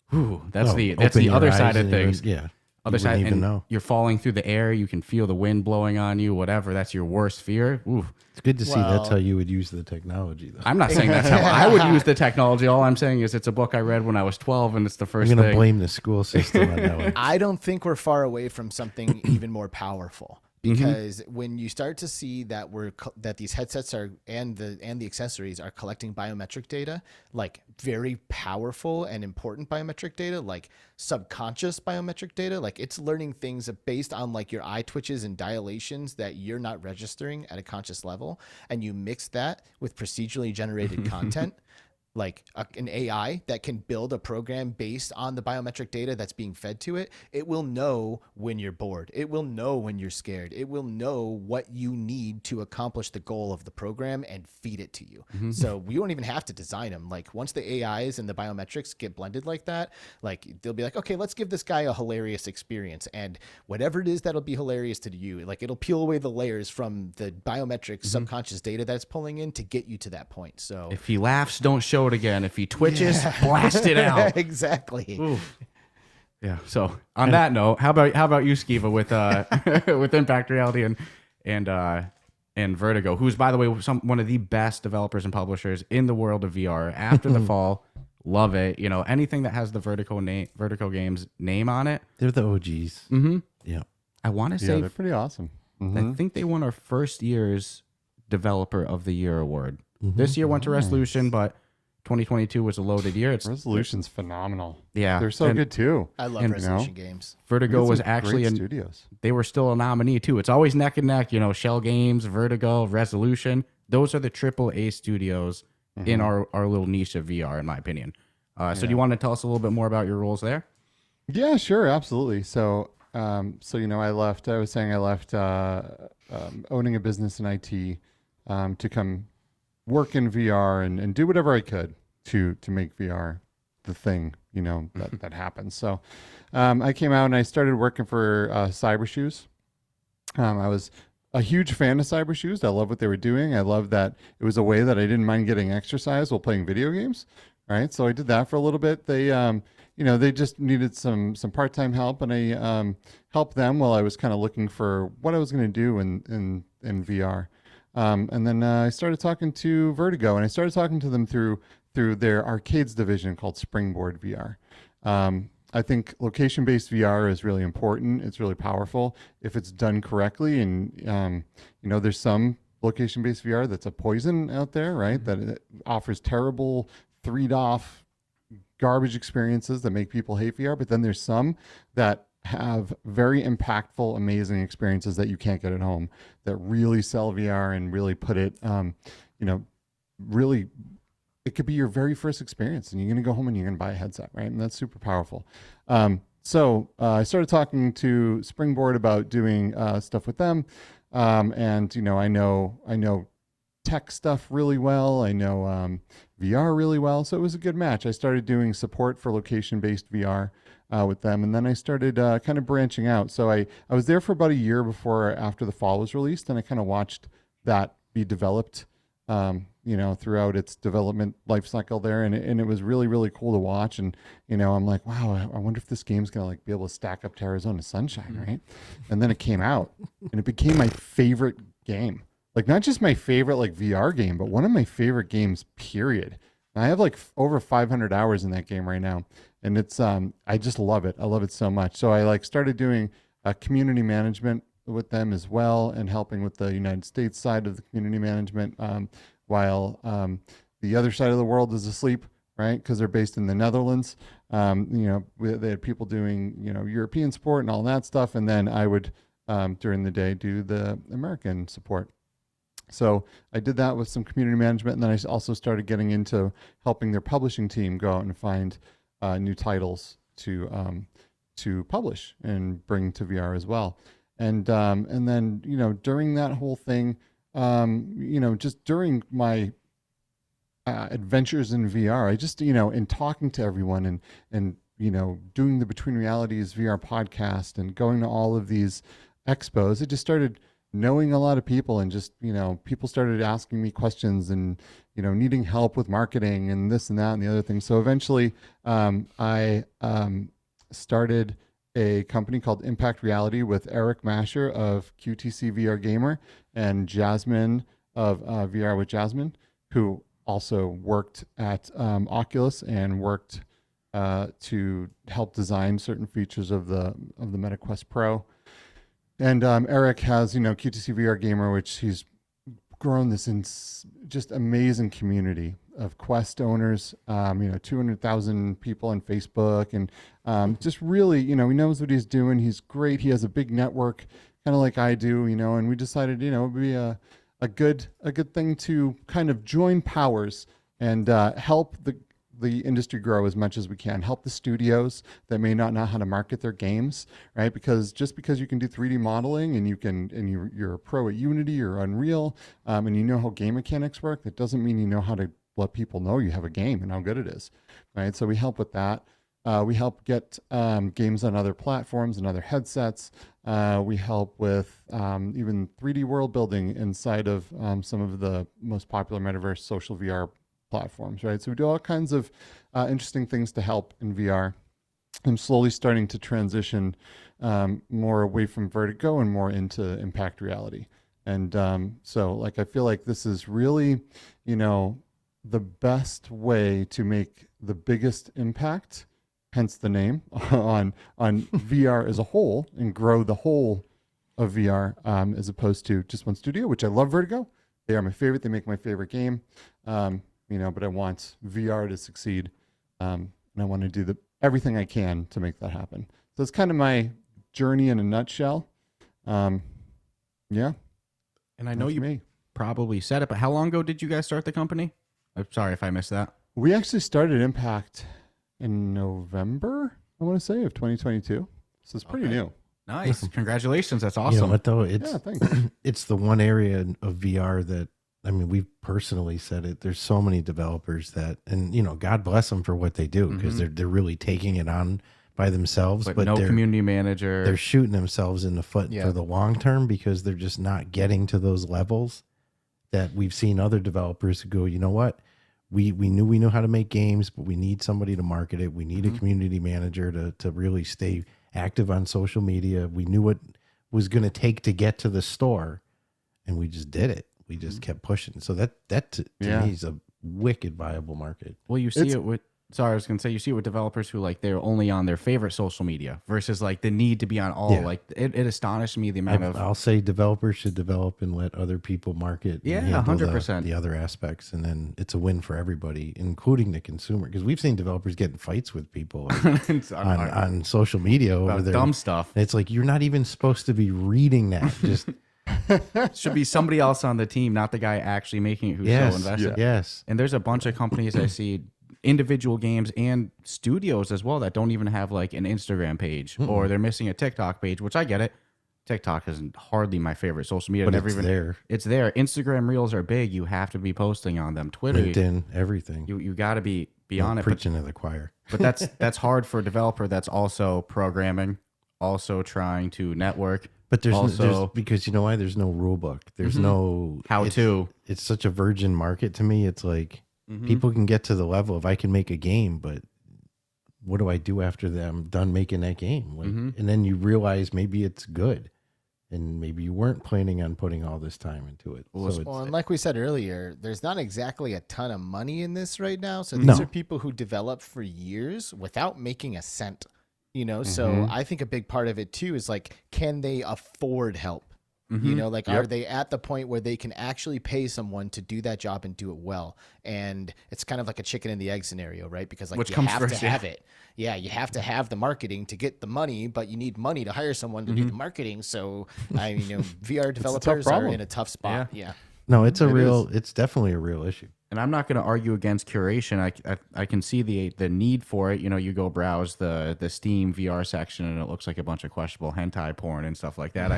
Whew, that's the other side of things. Yeah. other wouldn't side, even and know. you're falling through the air. You can feel the wind blowing on you. Whatever. That's your worst fear. Ooh. It's good to see Well- that's how you would use the technology, though. I'm not saying that's how I would use the technology. All I'm saying is it's a book I read when I was 12, and it's the I'm first going to thing. blame the school system on that one. I don't think we're far away from something even more powerful, because when you start to see that that these headsets are and the accessories are collecting biometric data, like very powerful and important biometric data, like subconscious biometric data, like it's learning things based on like your eye twitches and dilations that you're not registering at a conscious level, and you mix that with procedurally generated content, like an AI that can build a program based on the biometric data that's being fed to it. It will know when you're bored. It will know when you're scared. It will know what you need to accomplish the goal of the program and feed it to you. So we won't even have to design them. Like once the AIs and the biometrics get blended like that, like they'll be like, okay, let's give this guy a hilarious experience. And whatever it is that'll be hilarious to you, like it'll peel away the layers from the biometric subconscious data that's pulling in to get you to that point. So If he laughs, don't show it again. If he twitches, blast it out. exactly. Oof. Yeah. So on that note, how about you, Skeeva, with with Impact Reality and Vertigo, who's, by the way, one of the best developers and publishers in the world of VR. After the fall, love it. You know, anything that has the Vertigo Games name on it. They're the OGs. Mm-hmm. Yeah. I want to Yeah, say, they're pretty awesome. I think they won our first year's Developer of the Year award. This year went to Resolution, but 2022 was a loaded year. It's Resolution's phenomenal. Yeah, They're so and good too. I love And- resolution games. Vertigo It's was some actually great in studios. they were still a nominee too. It's always neck and neck, you know, Shell Games, Vertigo, Resolution. Those are the AAA studios in our little niche of VR, in my opinion. So do you want to tell us a little bit more about your roles there? Yeah, sure, absolutely. So, you know, I left owning a business in IT to come work in VR and do whatever I could to make VR the thing, you know, that happens. So I came out and I started working for Cyber Shoes. I was a huge fan of Cyber Shoes. I love what they were doing. I love that it was a way that I didn't mind getting exercise while playing video games. Right. So I did that for a little bit. They, you know, they just needed some part-time help, and I helped them while I was kind of looking for what I was going to do in VR. And then I started talking to Vertigo, and I started talking to them through their arcades division called Springboard VR. I think location-based VR is really important. It's really powerful if it's done correctly. And, you know, there's some location-based VR that's a poison out there, right? That it offers terrible 3-off garbage experiences that make people hate VR. But then there's some that have very impactful, amazing experiences that you can't get at home, that really sell VR and really put it, you know, really, it could be your very first experience, and you're going to go home and you're going to buy a headset, right? And that's super powerful. So I started talking to Springboard about doing stuff with them. And, you know, I know tech stuff really well. I know VR really well. So it was a good match. I started doing support for location-based VR with them. And then I started kind of branching out. So I was there for about a year after the fall was released. And I kind of watched that be developed, you know, throughout its development life cycle there. And it was really, really cool to watch. And, you know, I'm like, wow, I wonder if this game's going to like be able to stack up to Arizona Sunshine, right? And then it came out and it became my favorite game. Like not just my favorite like VR game, but one of my favorite games, period. And I have like over 500 hours in that game right now. And it's, I just love it. I love it so much. So I like started doing community management with them as well, and helping with the United States side of the community management, while the other side of the world is asleep, right? Because they're based in the Netherlands. You know, they had people doing, you know, European support and all that stuff. And then I would, during the day, do the American support. So I did that with some community management. And then I also started getting into helping their publishing team go out and find new titles to publish and bring to VR as well. And then, you know, during that whole thing, you know, just during my adventures in VR, I just, you know, in talking to everyone and, you know, doing the Between Realities VR podcast and going to all of these expos, it just started knowing a lot of people, and just, you know, people started asking me questions and, you know, needing help with marketing and this and that and the other thing. So eventually I started a company called Impact Reality with Eric Masher of QTC VR Gamer and Jasmine of VR with Jasmine, who also worked at Oculus and worked to help design certain features of the MetaQuest Pro. And Eric has, QTC VR Gamer, which he's grown this just amazing community of Quest owners, 200,000 people on Facebook, and just really, he knows what he's doing. He's great. He has a big network, kind of like I do, and we decided, it would be a good thing to kind of join powers and help the industry grow as much as we can, help the studios that may not know how to market their games, right? Because just because you can do 3D modeling and you're a pro at Unity or Unreal, and you know how game mechanics work, that doesn't mean you know how to let people know you have a game and how good it is, right? So we help with that. We help get games on other platforms and other headsets. We help with even 3D world building inside of some of the most popular metaverse social VR platforms, right? So we do all kinds of interesting things to help in VR. I'm slowly starting to transition more away from Vertigo and more into Impact Reality. And so I feel like this is really, the best way to make the biggest impact, hence the name, on VR as a whole and grow the whole of VR as opposed to just one studio, which I love Vertigo. They are my favorite. They make my favorite game. But I want VR to succeed, and I want to do everything I can to make that happen. So it's kind of my journey in a nutshell. Yeah. And I know you probably said it, but how long ago did you guys start the company? I'm sorry if I missed that. We actually started Impact in November, I want to say, of 2022. So it's pretty new. Nice. Congratulations. That's awesome. You know what, though? Thanks. It's the one area of VR that, we've personally said it. There's so many developers that, and God bless them for what they do, because they're really taking it on by themselves. But no community manager. They're shooting themselves in the foot for the long term, because they're just not getting to those levels that we've seen other developers who go, you know what? We knew how to make games, but we need somebody to market it. We need a community manager to really stay active on social media. We knew what was going to take to get to the store, and we just did it. We just kept pushing. So that to me is a wicked viable market. Well, you see it with, sorry, I was going to say, you see it with developers who they're only on their favorite social media versus the need to be on all. It astonished me the amount of. I'll say developers should develop and let other people market. Yeah, and handle 100%. The other aspects, and then it's a win for everybody, including the consumer. Because we've seen developers get in fights with people on social media over their dumb stuff. It's you're not even supposed to be reading that. Just should be somebody else on the team, not the guy actually making it who's so invested. Yes. And there's a bunch of companies I see, individual games and studios as well, that don't even have an Instagram page, or they're missing a TikTok page, which I get it. TikTok isn't hardly my favorite social media. But there. It's there. Instagram Reels are big. You have to be posting on them. Twitter, LinkedIn, everything. You got to be on it. Preaching to the choir. But that's hard for a developer that's also programming, also trying to network. But there's because you know why? There's no rule book. There's no how-to. It's such a virgin market to me. It's people can get to the level of I can make a game, but what do I do after I'm done making that game? And then you realize maybe it's good, and maybe you weren't planning on putting all this time into it. Well, and like we said earlier, there's not exactly a ton of money in this right now. So these are people who develop for years without making a cent. So I think a big part of it too is can they afford help? Are they at the point where they can actually pay someone to do that job and do it well? And it's kind of like a chicken and the egg scenario, right? Because Which you comes have first, to have it. Yeah, you have to have the marketing to get the money, but you need money to hire someone to do the marketing. So VR developers are in a tough spot. Yeah. No, it's definitely a real issue. And I'm not going to argue against curation. I can see the need for it. You go browse the Steam VR section, and it looks like a bunch of questionable hentai porn and stuff like that.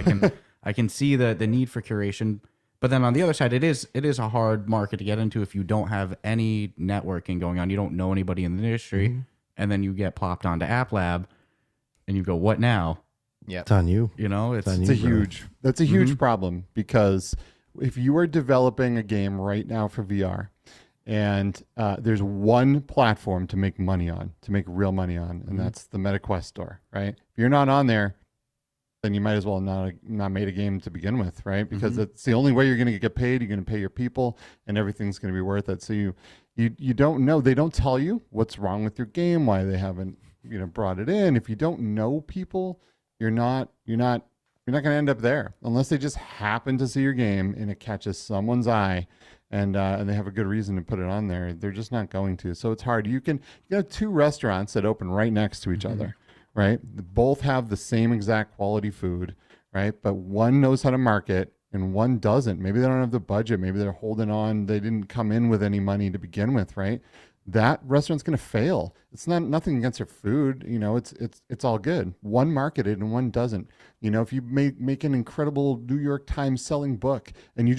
I can see the need for curation. But then on the other side, it is a hard market to get into if you don't have any networking going on. You don't know anybody in the industry, and then you get plopped onto App Lab, and you go, what now? Yeah, it's on you. That's a huge problem, because if you are developing a game right now for VR And there's one platform to make money on, to make real money on, and that's the MetaQuest store, right? If you're not on there, then you might as well not made a game to begin with, right? Because it's the only way you're going to get paid. You're going to pay your people, and everything's going to be worth it. So you don't know. They don't tell you what's wrong with your game, why they haven't brought it in. If you don't know people, you're not going to end up there unless they just happen to see your game and it catches someone's eye. And they have a good reason to put it on there. They're just not going to. So it's hard. You have two restaurants that open right next to each other, right? Both have the same exact quality food, right? But one knows how to market and one doesn't. Maybe they don't have the budget. Maybe they're holding on. They didn't come in with any money to begin with, right? That restaurant's going to fail. It's nothing against their food. It's all good. One marketed and one doesn't. If you make an incredible New York Times selling book and you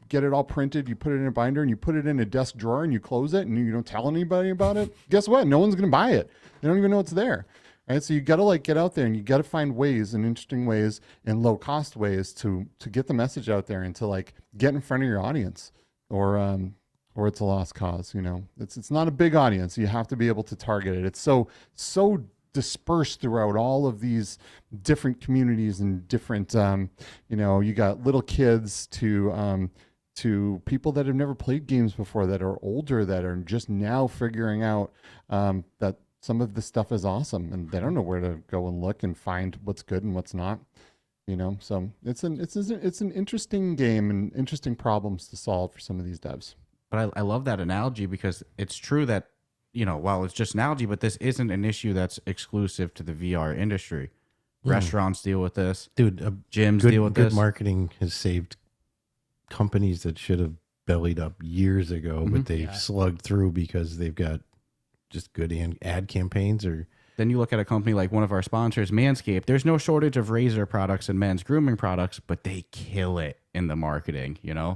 get it all printed, you put it in a binder and you put it in a desk drawer and you close it and you don't tell anybody about it, guess what? No one's going to buy it. They don't even know it's there. Right? So you got to get out there and you got to find ways and interesting ways and low cost ways to get the message out there and to get in front of your audience or it's a lost cause. It's not a big audience. You have to be able to target it. It's so dispersed throughout all of these different communities and different, you got little kids to people that have never played games before, that are older, that are just now figuring out that some of this stuff is awesome, and they don't know where to go and look and find what's good and what's not. So it's an interesting game and interesting problems to solve for some of these devs. But I love that analogy because it's true that while it's just an analogy, but this isn't an issue that's exclusive to the VR industry. Restaurants deal with this, dude. Gyms deal with this. Good marketing has saved companies that should have bellied up years ago, but they've slugged through because they've got just good ad campaigns. Or then you look at a company like one of our sponsors, Manscaped. There's no shortage of razor products and men's grooming products, but they kill it in the marketing. Yeah,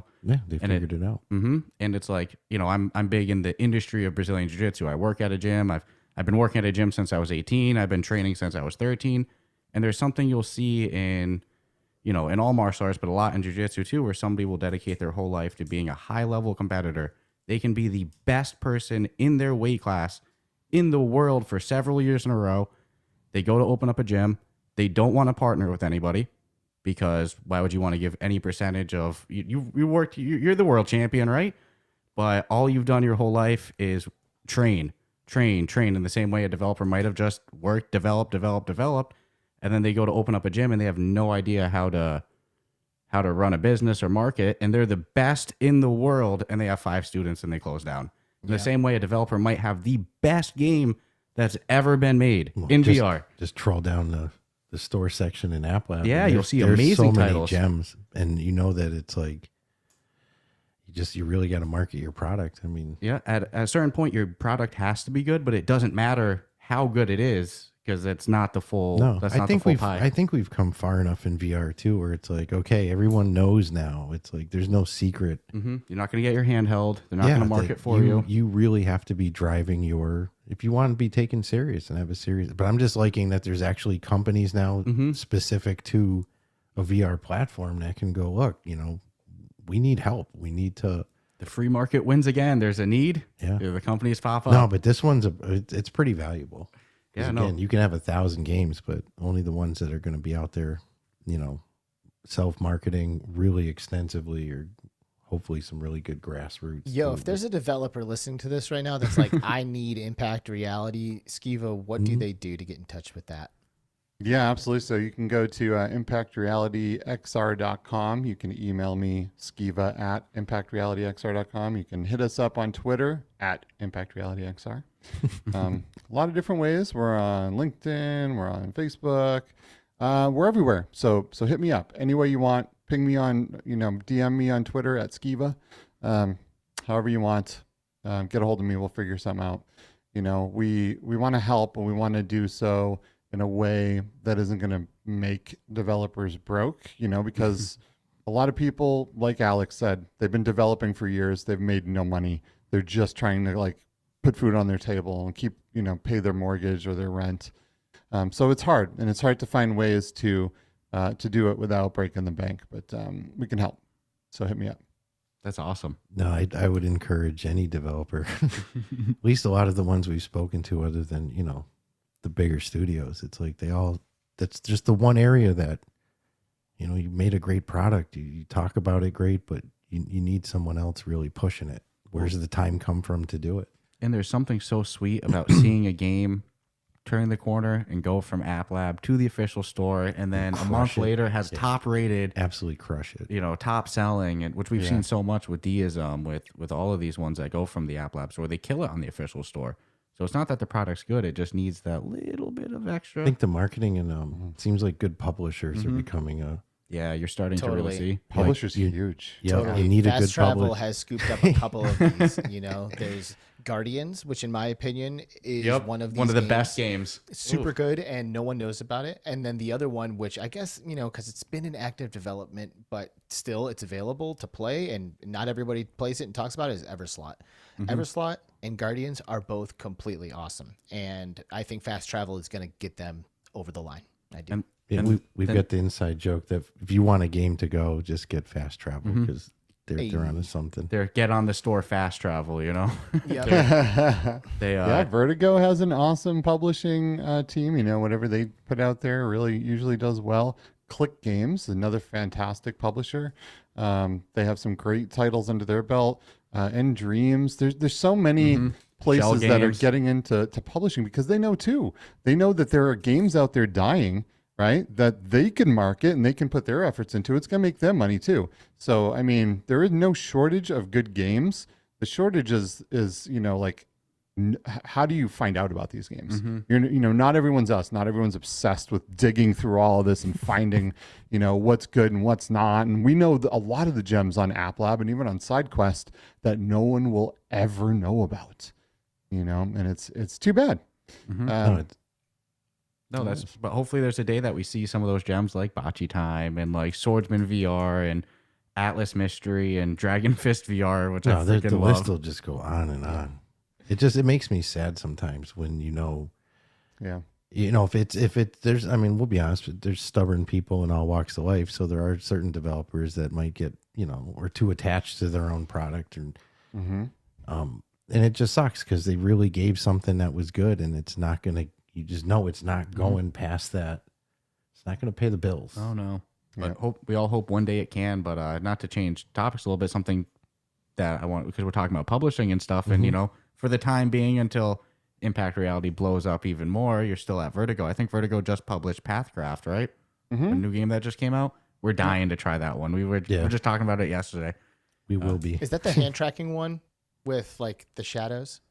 they figured it out. And it's I'm big in the industry of Brazilian Jiu-Jitsu. I work at a gym. I've been working at a gym since I was 18. I've been training since I was 13. And there's something you'll see in all martial arts, but a lot in jiu-jitsu too, where somebody will dedicate their whole life to being a high-level competitor. They can be the best person in their weight class in the world for several years in a row. They go to open up a gym. They don't want to partner with anybody because why would you want to give any percentage of you're the world champion, right? But all you've done your whole life is train in the same way a developer might have just worked, developed. And then they go to open up a gym and they have no idea how to run a business or market. And they're the best in the world and they have 5 students and they close down. In the same way a developer might have the best game that's ever been made in VR. Just troll down the store section in App Lab. Yeah, you'll see amazing titles. Many gems. And that it's you really got to market your product. I mean, yeah, at a certain point, your product has to be good, but it doesn't matter how good it is. Because it's not the full. No, that's not the full pie. I think we've come far enough in VR too, where it's okay, everyone knows now. It's there's no secret. You're not going to get your handheld. They're not going to market for you. You really have to be driving if you want to be taken serious and have a serious. But I'm just liking that there's actually companies now specific to a VR platform that can go, look, we need help. We need to. The free market wins again. There's a need. Yeah, the companies pop up. No, but this one's it's pretty valuable. Yeah, again, you can have 1,000 games, but only the ones that are going to be out there, self-marketing really extensively, or hopefully some really good grassroots. Yo, if there's a developer listening to this right now that's I need impact reality, Skeeva, what do they do to get in touch with that? Yeah, absolutely. So you can go to impactrealityxr.com. You can email me, Skeeva, at impactrealityxr.com. You can hit us up on Twitter at impactrealityxr. A lot of different ways. We're on LinkedIn. We're on Facebook. We're everywhere. So hit me up any way you want. Ping me on, DM me on Twitter at Skeeva. However you want. Get a hold of me. We'll figure something out. We want to help, and we want to do so in a way that isn't going to make developers broke, because a lot of people, like Alex said, they've been developing for years. They've made no money. They're just trying to put food on their table and keep, pay their mortgage or their rent. So it's hard, and it's hard to find ways to do it without breaking the bank, but we can help. So hit me up. That's awesome. No, I would encourage any developer, at least a lot of the ones we've spoken to, other than, you know, the bigger studios. It's like that's just the one area that, you know, you made a great product. You talk about it great, but you need someone else really pushing it. Where's the time come from to do it? And there's something so sweet about seeing a game turn the corner and go from App Lab to the official store, and then a month later has top rated, absolutely crush it. You know, top selling, and which we've seen so much with Deism, with all of these ones that go from the App Lab store, they kill it on the official store. So it's not that the product's good; it just needs that little bit of extra. I think the marketing and seems like good publishers are becoming a. Yeah, you're starting to really see. Publishers huge. Yeah, Totally. you need Fast a good Travel publisher. has scooped up a couple of these. You know, there's Guardians, which in my opinion is one of the best games. Super good, and no one knows about it. And then the other one, which I guess, you know, because it's been in active development, but still it's available to play, and not everybody plays it and talks about it, is Everslot. Everslot and Guardians are both completely awesome, and I think Fast Travel is going to get them over the line. I do. We've got the inside joke that if you want a game to go, just get Fast Travel because they're onto something. They're get on the store Fast Travel, you know. Yeah, Vertigo has an awesome publishing team. You know, whatever they put out there really usually does well. Click Games, another fantastic publisher. They have some great titles under their belt. And Dreams. There's so many places that are getting into publishing because they know too. They know that there are games out there dying, right? That they can market and they can put their efforts into. It's going to make them money too. So, I mean, there is no shortage of good games. The shortage is you know, like, how do you find out about these games? You know, not everyone's us. Not everyone's obsessed with digging through all of this and finding, you know, what's good and what's not. And we know a lot of the gems on App Lab and even on SideQuest that no one will ever know about, you know, and it's too bad. No, but hopefully there's a day that we see some of those gems like Bocce Time and like Swordsman VR and Atlas Mystery and Dragon Fist VR, which I freaking the love. list will just go on and on. It makes me sad sometimes when you know, if there's, I mean, we'll be honest, there's stubborn people in all walks of life. So there are certain developers that might get, you know, or too attached to their own product, and it just sucks because they really gave something that was good, and it's not gonna. You just know it's not going past that. It's not going to pay the bills. Oh no! But we all hope one day it can. But not to change topics a little bit, something that I want, because we're talking about publishing and stuff, and you know, for the time being until Impact Reality blows up even more, you're still at Vertigo. I think Vertigo just published Pathcraft, right? A new game that just came out. We're dying to try that one. We were just talking about it yesterday. We will be. Is that the hand tracking one with like the shadows?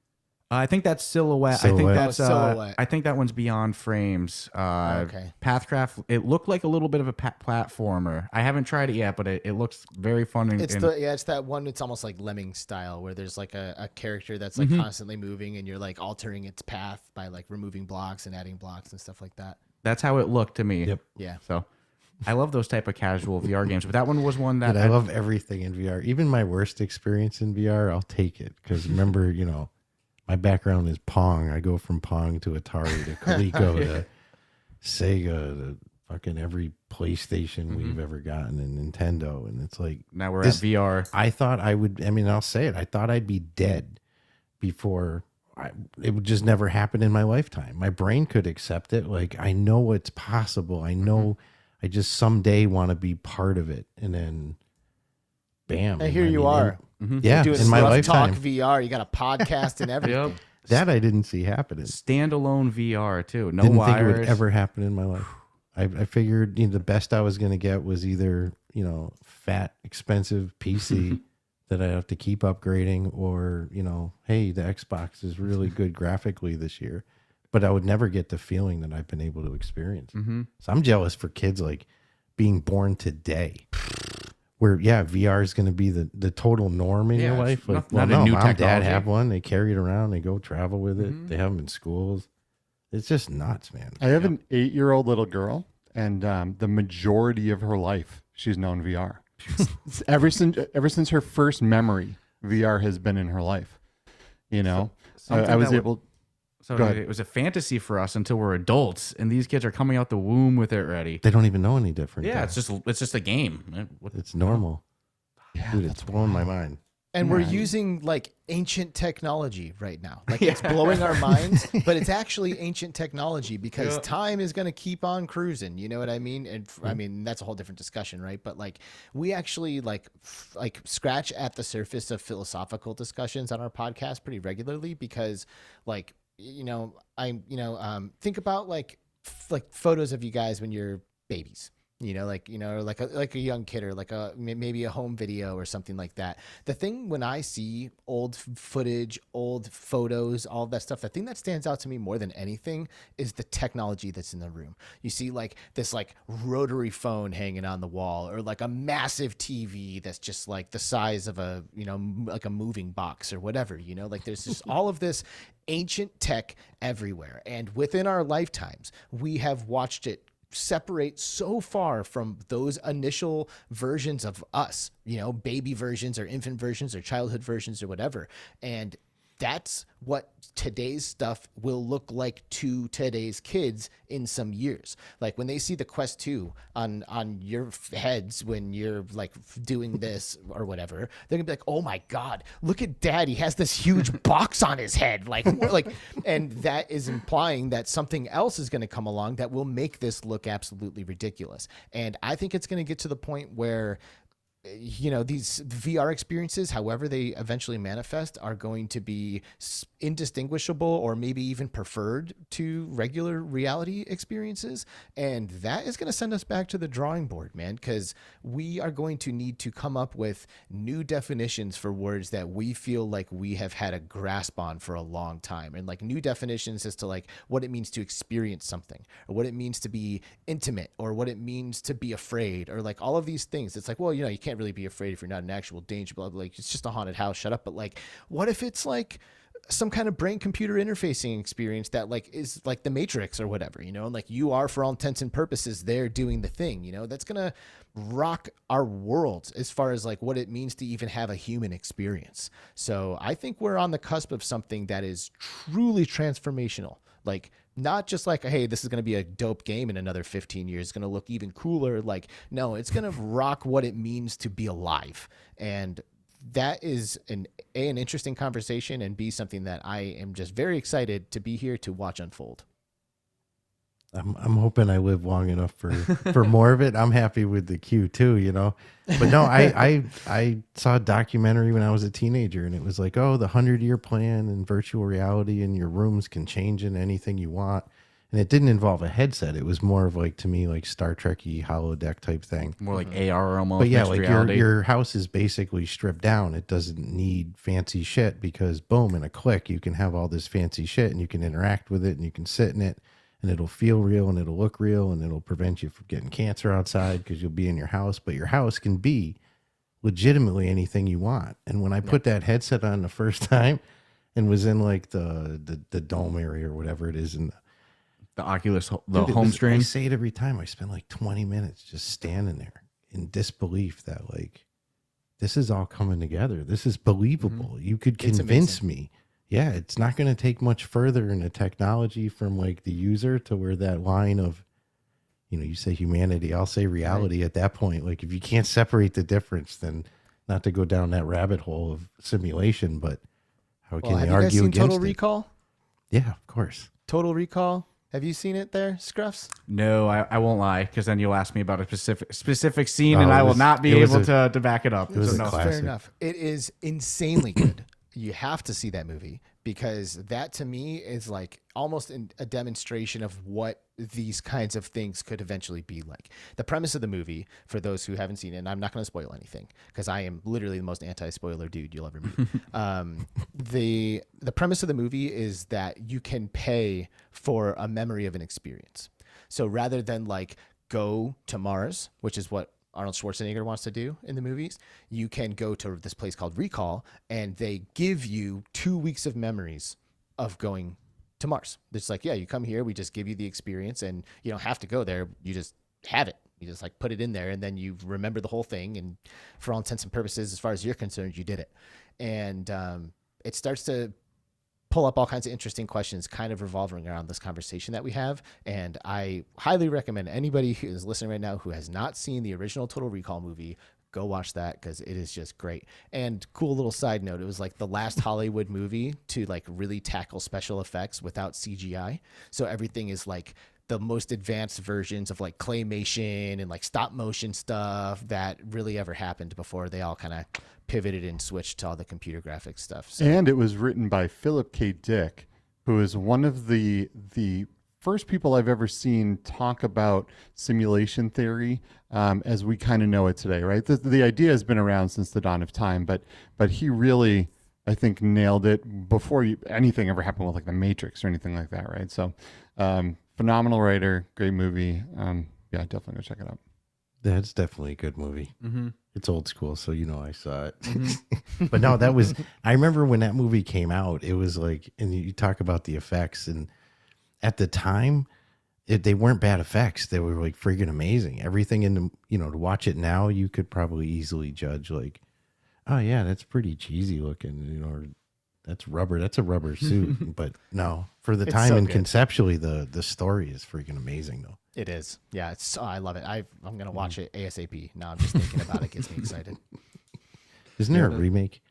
I think that's Silhouette. I think that's Silhouette. I think that one's Beyond Frames. Okay. Pathcraft. It looked like a little bit of a platformer. I haven't tried it yet, but it looks very fun. It's that one. It's almost like Lemming style, where there's like a character that's like constantly moving, and you're like altering its path by like removing blocks and adding blocks and stuff like that. That's how it looked to me. Yep. Yeah. So, I love those type of casual VR games, but that one was one that I love everything in VR. Even my worst experience in VR, I'll take it because remember, you know. My background is Pong. I go from Pong to Atari to Coleco to Sega to fucking every PlayStation we've ever gotten and Nintendo. And it's like, now we're at VR. I thought I would, I mean, I'll say it. I thought I'd be dead before it would just never happen in my lifetime. My brain could accept it. Like, I know it's possible. I know I just someday want to be part of it. And then bam. And here you are. Yeah, doing in my Ruff Talk lifetime. VR. You got a podcast and everything. That I didn't see happening. Standalone VR too. No Didn't wires. think it would ever happen in my life. I figured the best I was going to get was either fat, expensive PC that I have to keep upgrading, or hey, the Xbox is really good graphically this year, but I would never get the feeling that I've been able to experience. So I'm jealous for kids like being born today, where VR is going to be the total norm in your life. Like, not a new mom, dad technology. have one. They carry it around. They go travel with it. They have them in schools. It's just nuts, man. I have an 8-year-old little girl, and the majority of her life she's known VR. ever since her first memory, VR has been in her life. I was able. So it was a fantasy for us until we're adults, and these kids are coming out the womb with it ready. They don't even know any different. Yeah, though. it's just a game. It's normal. Dude, it's blowing my mind. And we're using like ancient technology right now. Like it's blowing our minds, but it's actually ancient technology because time is going to keep on cruising. You know what I mean? And I mean, that's a whole different discussion, right? But like we actually like scratch at the surface of philosophical discussions on our podcast pretty regularly because like, think about like photos of you guys when you're babies. Like a young kid or like maybe a home video or something like that. The thing when I see old footage, old photos, all that stuff, the thing that stands out to me more than anything is the technology that's in the room. You see like this like rotary phone hanging on the wall or like a massive TV that's just like the size of a, like a moving box or whatever, like there's just all of this ancient tech everywhere. And within our lifetimes, we have watched it separate so far from those initial versions of us, baby versions or infant versions or childhood versions or whatever. And that's what today's stuff will look like to today's kids in some years. Like when they see the Quest 2 on your heads when you're like doing this or whatever, they're gonna be like, oh my God, look at Dad. He has this huge box on his head. And that is implying that something else is going to come along that will make this look absolutely ridiculous. And I think it's going to get to the point where these VR experiences, however they eventually manifest, are going to be indistinguishable or maybe even preferred to regular reality experiences. And that is going to send us back to the drawing board, man, because we are going to need to come up with new definitions for words that we feel like we have had a grasp on for a long time. And like new definitions as to like what it means to experience something or what it means to be intimate or what it means to be afraid or like all of these things. It's like, well, you can't really be afraid if you're not in actual danger, blah, blah, like it's just a haunted house, shut up. But like, what if it's like some kind of brain computer interfacing experience that like is like the Matrix or whatever, and like you are for all intents and purposes there doing the thing, that's gonna rock our world as far as like what it means to even have a human experience. So I think we're on the cusp of something that is truly transformational. Like not just like, hey, this is going to be a dope game in another 15 years. It's going to look even cooler. Like, no, it's going to rock what it means to be alive. And that is an interesting conversation and B, something that I am just very excited to be here to watch unfold. I'm hoping I live long enough for more of it. I'm happy with the Q2, But no, I saw a documentary when I was a teenager and it was like, oh, the 100-year plan and virtual reality and your rooms can change into anything you want. And it didn't involve a headset. It was more of like, to me, like Star Trek-y holodeck type thing. More like AR almost. But yeah, like your house is basically stripped down. It doesn't need fancy shit because boom, in a click, you can have all this fancy shit and you can interact with it and you can sit in it. And it'll feel real and it'll look real and it'll prevent you from getting cancer outside because you'll be in your house. But your house can be legitimately anything you want. And when I put that headset on the first time and was in like the dome area or whatever it is in the Oculus, home stream. I say it every time. I spend like 20 minutes just standing there in disbelief that like this is all coming together. This is believable. You could convince me. Yeah, it's not going to take much further in the technology from like the user to where that line of, you say humanity, I'll say reality at that point. Like if you can't separate the difference, then not to go down that rabbit hole of simulation, but how can you argue against Total it? Recall? Yeah, of course. Total Recall. Have you seen it there, Scruffs? No, I won't lie, because then you'll ask me about a specific scene, and I will not be able to back it up. It was a classic. Fair enough. It is insanely good. You have to see that movie because that to me is like almost a demonstration of what these kinds of things could eventually be like. The premise of the movie, for those who haven't seen it, and I'm not going to spoil anything because I am literally the most anti-spoiler dude you'll ever meet. The premise of the movie is that you can pay for a memory of an experience. So rather than like go to Mars, which is what Arnold Schwarzenegger wants to do in the movies, you can go to this place called Recall and they give you 2 weeks of memories of going to Mars. It's like, yeah, you come here, we just give you the experience and you don't have to go there. You just have it. You just like put it in there and then you remember the whole thing. And for all intents and purposes, as far as you're concerned, you did it. And it starts to pull up all kinds of interesting questions kind of revolving around this conversation that we have. And I highly recommend anybody who is listening right now who has not seen the original Total Recall movie, go watch that because it is just great. And cool little side note, it was like the last Hollywood movie to like really tackle special effects without CGI. So everything is like the most advanced versions of like claymation and like stop motion stuff that really ever happened before they all kind of pivoted and switched to all the computer graphics stuff. So. And it was written by Philip K. Dick, who is one of the first people I've ever seen talk about simulation theory as we kind of know it today, right? The idea has been around since the dawn of time, but he really, I think, nailed it before anything ever happened with like the Matrix or anything like that, right? So phenomenal writer, great movie. Yeah, definitely go check it out. That's definitely a good movie. Mm-hmm. It's old school, so you know I saw it. Mm-hmm. But no, I remember when that movie came out, it was like, and you talk about the effects, and at the time, they weren't bad effects. They were like freaking amazing. Everything in the, to watch it now, you could probably easily judge like, oh yeah, that's pretty cheesy looking, or that's rubber. That's a rubber suit. But no, for the time so and good. conceptually, the story is freaking amazing though. It is. Yeah, I love it. I'm going to watch it ASAP. Now I'm just thinking about it. Gets me excited. Isn't there a remake?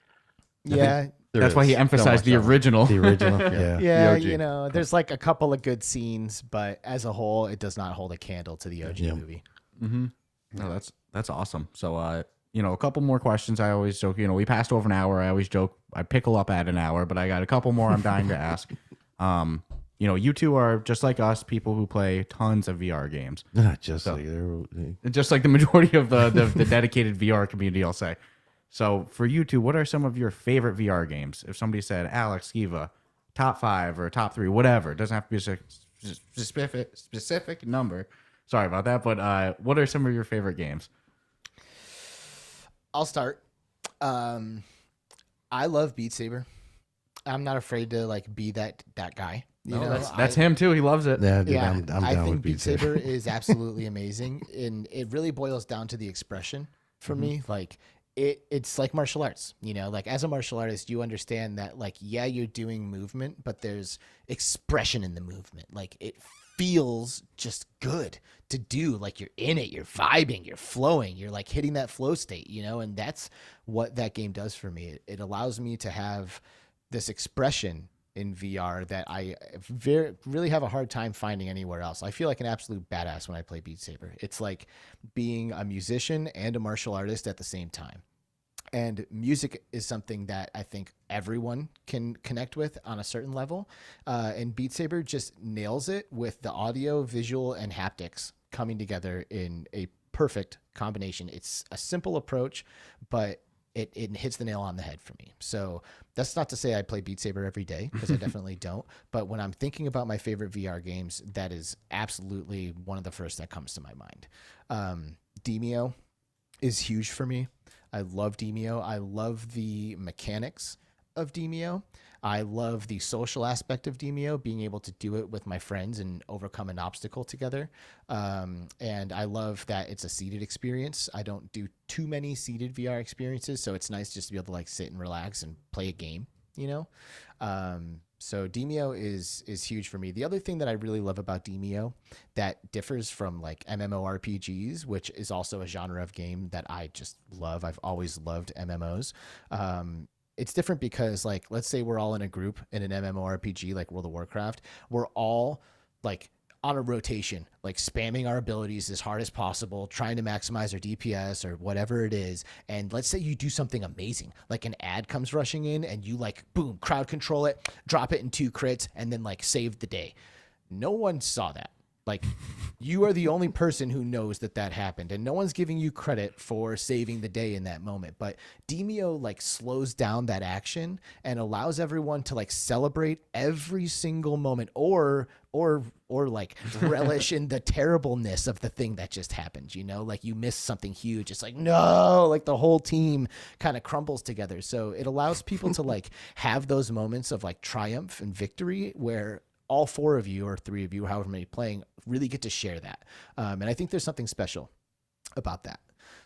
Yeah. That's why he emphasized the original. The original, yeah. Yeah, The OG. there's like a couple of good scenes, but as a whole, it does not hold a candle to the OG movie. Mm-hmm. No, that's awesome. So, a couple more questions. I always joke, we passed over an hour. I always joke I pickle up at an hour, but I got a couple more I'm dying to ask. You two are just like us, people who play tons of VR games. Not just Just like the majority of the dedicated VR community, I'll say. So for you two, what are some of your favorite VR games? If somebody said, Alex, Skeeva, top 5 or top 3, whatever. It doesn't have to be a specific number. Sorry about that. But what are some of your favorite games? I'll start. I love Beat Saber. I'm not afraid to like be that guy. That's him too. He loves it. Yeah, dude, Yeah, I'm down I with think Beat Saber is absolutely amazing, and it really boils down to the expression for me. Like it's like martial arts, like as a martial artist, you understand that like, yeah, you're doing movement, but there's expression in the movement. Like it feels just good to do. Like you're in it, you're vibing, you're flowing, you're like hitting that flow state, and that's what that game does for me. It allows me to have this expression in VR that I really have a hard time finding anywhere else. I feel like an absolute badass when I play Beat Saber. It's like being a musician and a martial artist at the same time. And music is something that I think everyone can connect with on a certain level. And Beat Saber just nails it with the audio, visual, and haptics coming together in a perfect combination. It's a simple approach, but it hits the nail on the head for me. So that's not to say I play Beat Saber every day, because I definitely don't. But when I'm thinking about my favorite VR games, that is absolutely one of the first that comes to my mind. Demio is huge for me. I love Demio. I love the mechanics of Demio. I love the social aspect of Demio, being able to do it with my friends and overcome an obstacle together. And I love that it's a seated experience. I don't do too many seated VR experiences, so it's nice just to be able to like sit and relax and play a game, So Demio is huge for me. The other thing that I really love about Demio that differs from like MMORPGs, which is also a genre of game that I just love. I've always loved MMOs. It's different because like, let's say we're all in a group in an MMORPG like World of Warcraft. We're all like on a rotation, like spamming our abilities as hard as possible, trying to maximize our DPS or whatever it is. And let's say you do something amazing, like an ad comes rushing in and you like, boom, crowd control it, drop it in 2 crits, and then like save the day. No one saw that. Like you are the only person who knows that happened, and no one's giving you credit for saving the day in that moment. But Demio like slows down that action and allows everyone to like celebrate every single moment or like relish in the terribleness of the thing that just happened, like you missed something huge. It's like, no, like the whole team kind of crumbles together. So it allows people to like have those moments of like triumph and victory where all 4 of you or 3 of you, however many playing, really get to share that. And I think there's something special about that.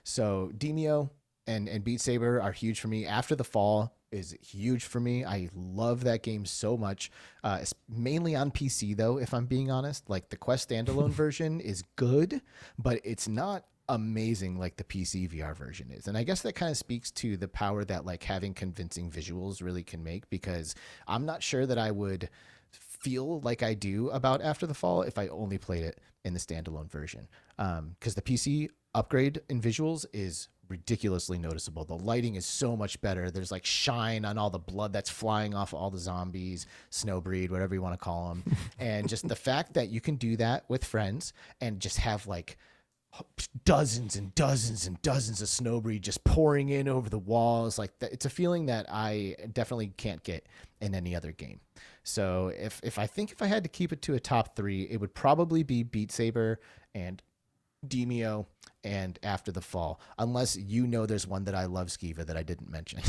So Demio and Beat Saber are huge for me. After the Fall is huge for me. I love that game so much. It's mainly on PC though, if I'm being honest. Like the Quest standalone version is good, but it's not amazing like the PC VR version is. And I guess that kind of speaks to the power that like having convincing visuals really can make, because I'm not sure that I would feel like I do about After the Fall if I only played it in the standalone version. Because the PC upgrade in visuals is ridiculously noticeable. The lighting is so much better. There's like shine on all the blood that's flying off all the zombies, snowbreed, whatever you want to call them. And just the fact that you can do that with friends and just have like dozens and dozens and dozens of snowbreed just pouring in over the walls, like that, it's a feeling that I definitely can't get in any other game. So if I had to keep it to a top 3, it would probably be Beat Saber and Demio and After the Fall, unless there's one that I love, Skeeva, that I didn't mention.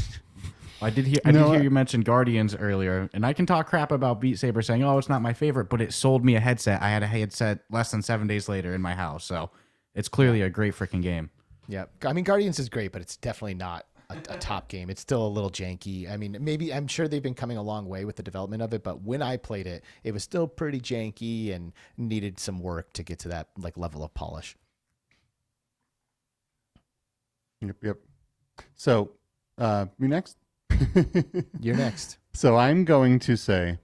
I did hear you mention Guardians earlier, and I can talk crap about Beat Saber saying, oh, it's not my favorite, but it sold me a headset. I had a headset less than 7 days later in my house, so it's clearly a great freaking game. Yeah, I mean, Guardians is great, but it's definitely not a top game. It's still a little janky. I mean, I'm sure they've been coming a long way with the development of it, but when I played it, it was still pretty janky and needed some work to get to that like level of polish. Yep. So, me next? You're next. So I'm going to say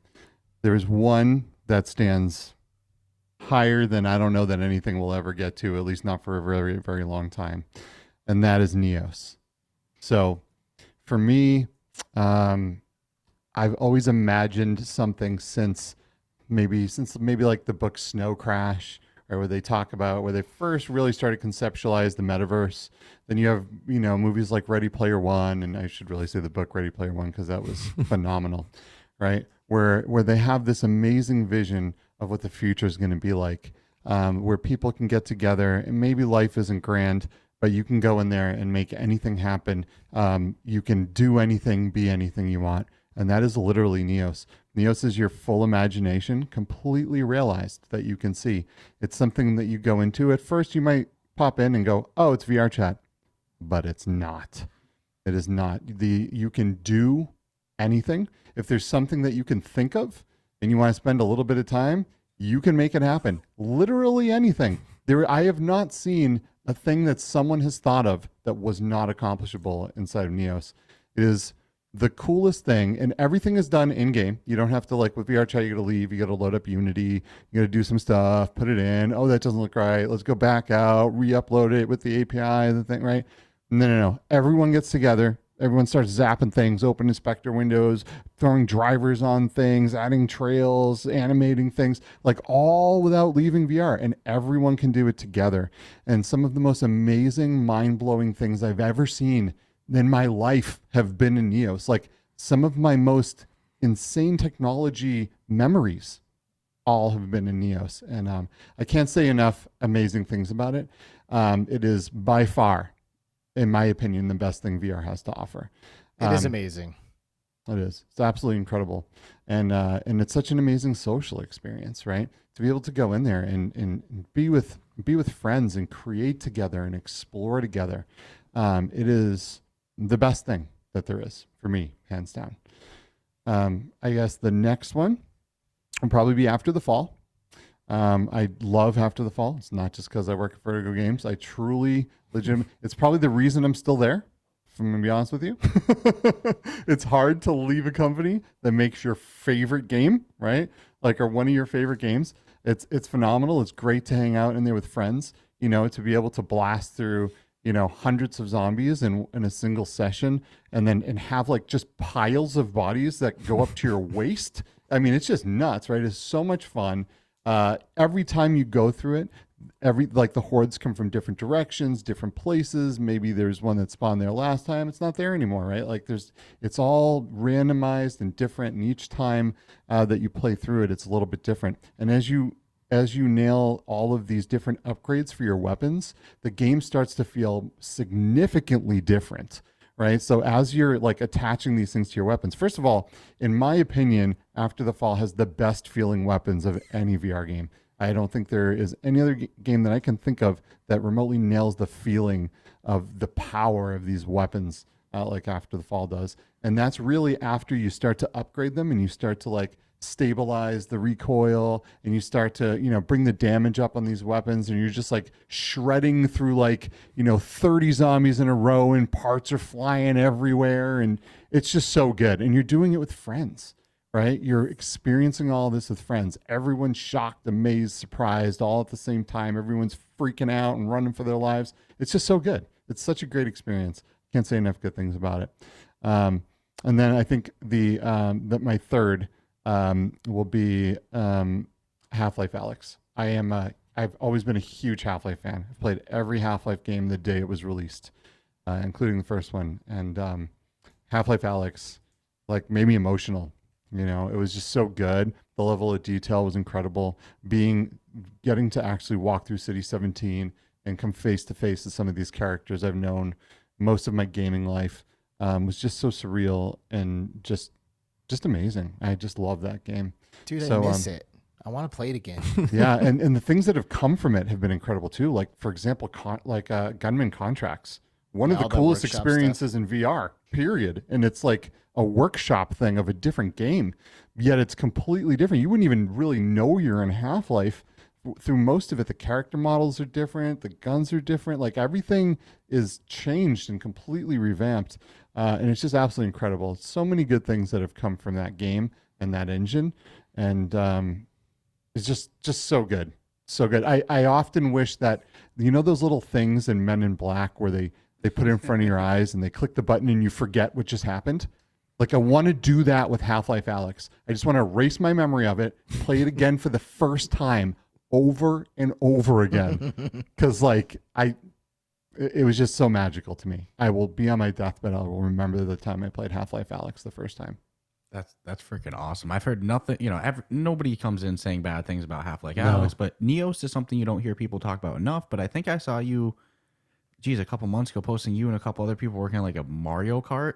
there is one that stands higher than I don't know that anything will ever get to, at least not for a very, very long time. And that is Neos. So for me, I've always imagined something since maybe like the book Snow Crash, or where they talk about where they first really started to conceptualize the metaverse. Then you have, movies like Ready Player One, and I should really say the book Ready Player One, because that was phenomenal, right? Where they have this amazing vision of what the future is going to be like, where people can get together, and maybe life isn't grand, but you can go in there and make anything happen. You can do anything, be anything you want. And that is literally Neos. Neos is your full imagination, completely realized, that you can see. It's something that you go into. At first, you might pop in and go, oh, it's VR chat. But it's not. It is not. You can do anything. If there's something that you can think of and you want to spend a little bit of time, you can make it happen. Literally anything. I have not seen a thing that someone has thought of that was not accomplishable inside of Neos. It is the coolest thing, and everything is done in game. You don't have to, like with VR chat, you got to leave, you got to load up Unity, you got to do some stuff, put it in. Oh, that doesn't look right. Let's go back out, re-upload it with the API, the thing, right? No. Everyone gets together. Everyone starts zapping things, open inspector windows, throwing drivers on things, adding trails, animating things, like all without leaving VR. And everyone can do it together. And some of the most amazing, mind-blowing things I've ever seen in my life have been in Neos. Like some of my most insane technology memories all have been in Neos. And I can't say enough amazing things about it. It is by far, in my opinion, the best thing VR has to offer. It is amazing. It is. It's absolutely incredible. And it's such an amazing social experience, right? To be able to go in there and be with friends and create together and explore together. It is the best thing that there is for me, hands down. I guess the next one will probably be After the Fall. I love After the Fall. It's not just because I work at Vertigo Games. I truly, legitimately, it's probably the reason I'm still there, if I'm going to be honest with you. It's hard to leave a company that makes your favorite game, right? Like, or one of your favorite games. It's phenomenal. It's great to hang out in there with friends, to be able to blast through, hundreds of zombies in a single session, and have like just piles of bodies that go up to your waist. I mean, it's just nuts, right? It's so much fun. Every time you go through it, like the hordes come from different directions, different places. Maybe there's one that spawned there last time. It's not there anymore, right? Like it's all randomized and different. And each time that you play through it, it's a little bit different. And as you nail all of these different upgrades for your weapons, the game starts to feel significantly different, right? So as you're like attaching these things to your weapons, first of all, in my opinion, After the Fall has the best feeling weapons of any VR game. I don't think there is any other game that I can think of that remotely nails the feeling of the power of these weapons like After the Fall does. And that's really after you start to upgrade them and you start to like stabilize the recoil, and you start to, bring the damage up on these weapons, and you're just like shredding through 30 zombies in a row, and parts are flying everywhere, and it's just so good. And you're doing it with friends, right? You're experiencing all this with friends. Everyone's shocked, amazed, surprised, all at the same time. Everyone's freaking out and running for their lives. It's just so good. It's such a great experience. Can't say enough good things about it. And then I think that my third will be Half-Life Alex. I've always been a huge Half-Life fan. I've played every Half-Life game the day it was released, including the first one. And Half-Life Alex made me emotional. It was just so good. The level of detail was incredible. Getting to actually walk through City 17 and come face to face with some of these characters I've known most of my gaming life was just so surreal and just amazing. I just love that game. Dude, I miss it. I want to play it again. Yeah, and the things that have come from it have been incredible too. Like, for example, gunman contracts. One of the coolest experiences in VR, period. And it's like a workshop thing of a different game, yet it's completely different. You wouldn't even really know you're in Half-Life. Through most of it, the character models are different, the guns are different, everything is changed and completely revamped, and it's just absolutely incredible. So many good things that have come from that game and that engine, and it's just so good, so good. I often wish that, those little things in Men in Black where they put it in front of your eyes and they click the button and you forget what just happened. I want to do that with Half-Life Alex. I just want to erase my memory of it, play it again for the first time, over and over again, because it was just so magical to me. I will be on my deathbed, I will remember the time I played Half-Life Alex the first time. That's freaking awesome. I've heard nothing, nobody comes in saying bad things about Half-Life Alex, but Neos is something you don't hear people talk about enough. But I think I saw you, a couple months ago, posting you and a couple other people working on a Mario Kart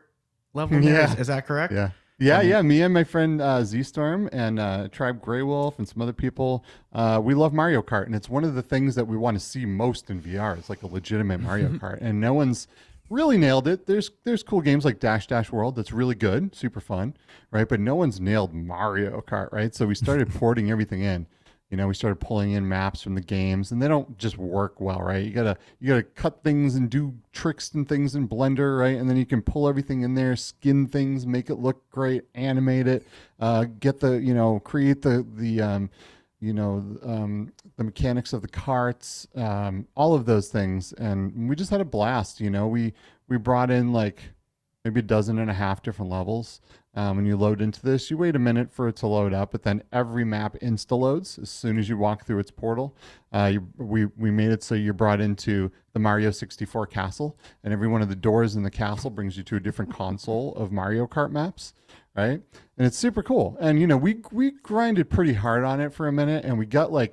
level. Yeah. Is that correct? Yeah. Yeah. Me and my friend Z-Storm and Tribe Grey Wolf and some other people, we love Mario Kart. And it's one of the things that we want to see most in VR. It's a legitimate Mario Kart. And no one's really nailed it. There's cool games like Dash Dash World that's really good, super fun, right? But no one's nailed Mario Kart, right? So we started porting everything in. We started pulling in maps from the games, and they don't just work well, right? You gotta cut things and do tricks and things in Blender, right? And then you can pull everything in there, skin things, make it look great, animate it, get the create the mechanics of the carts, all of those things, and we just had a blast. We brought in maybe 12.5 different levels. When you load into this, you wait a minute for it to load up, but then every map insta-loads as soon as you walk through its portal. We made it so you're brought into the Mario 64 castle, and every one of the doors in the castle brings you to a different console of Mario Kart maps, right? And it's super cool. And, we grinded pretty hard on it for a minute, and we got a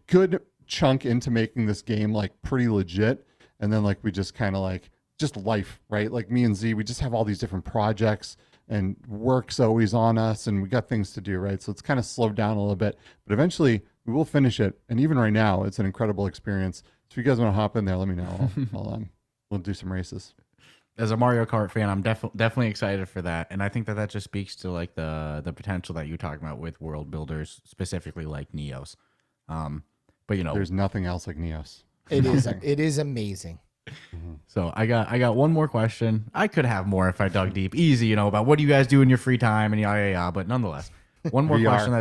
good chunk into making this game pretty legit. And then we just kind of just life, right? Me and Z, we just have all these different projects, and work's always on us, and we got things to do, right? So it's kind of slowed down a little bit, but eventually we will finish it. And even right now, it's an incredible experience. So if you guys want to hop in there, let me know. We'll do some races. As a Mario Kart fan, I'm definitely excited for that, and I think that just speaks to the potential that you talk about with world builders, specifically like Neos. But there's nothing else like Neos. It is amazing. So I got one more question. I could have more if I dug deep. Easy, about what do you guys do in your free time and yeah. But nonetheless, one more question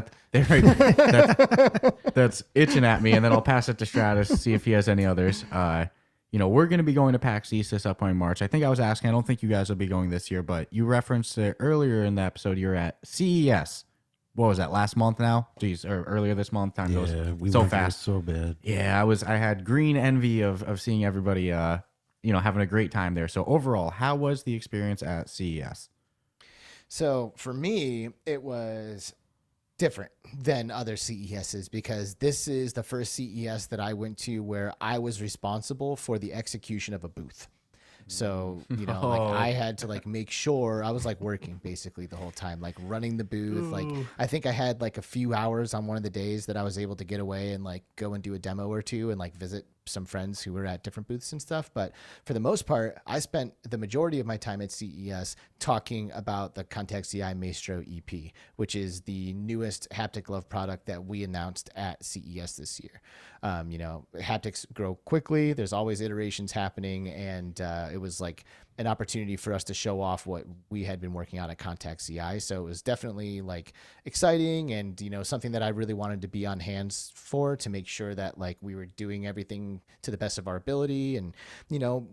that's itching at me, and then I'll pass it to Stratus to see if he has any others. We're going to be going to PAX East this upcoming March. I think I was asking. I don't think you guys will be going this year, but you referenced it earlier in the episode. You're at CES. What was that, last month now? Jeez, or earlier this month. Time goes so fast. So bad. Yeah, I had green envy of seeing everybody, having a great time there. So overall, how was the experience at CES? So for me, it was different than other CESs because this is the first CES that I went to where I was responsible for the execution of a booth. So, I had to make sure I was working basically the whole time, running the booth. I think I had a few hours on one of the days that I was able to get away and go and do a demo or two and visit some friends who were at different booths and stuff. But for the most part, I spent the majority of my time at CES talking about the Contact CI Maestro EP, which is the newest haptic glove product that we announced at CES this year. Haptics grow quickly. There's always iterations happening. And it was like an opportunity for us to show off what we had been working on at Contact CI. So it was definitely like exciting and, something that I really wanted to be on hands for, to make sure that like we were doing everything to the best of our ability. And,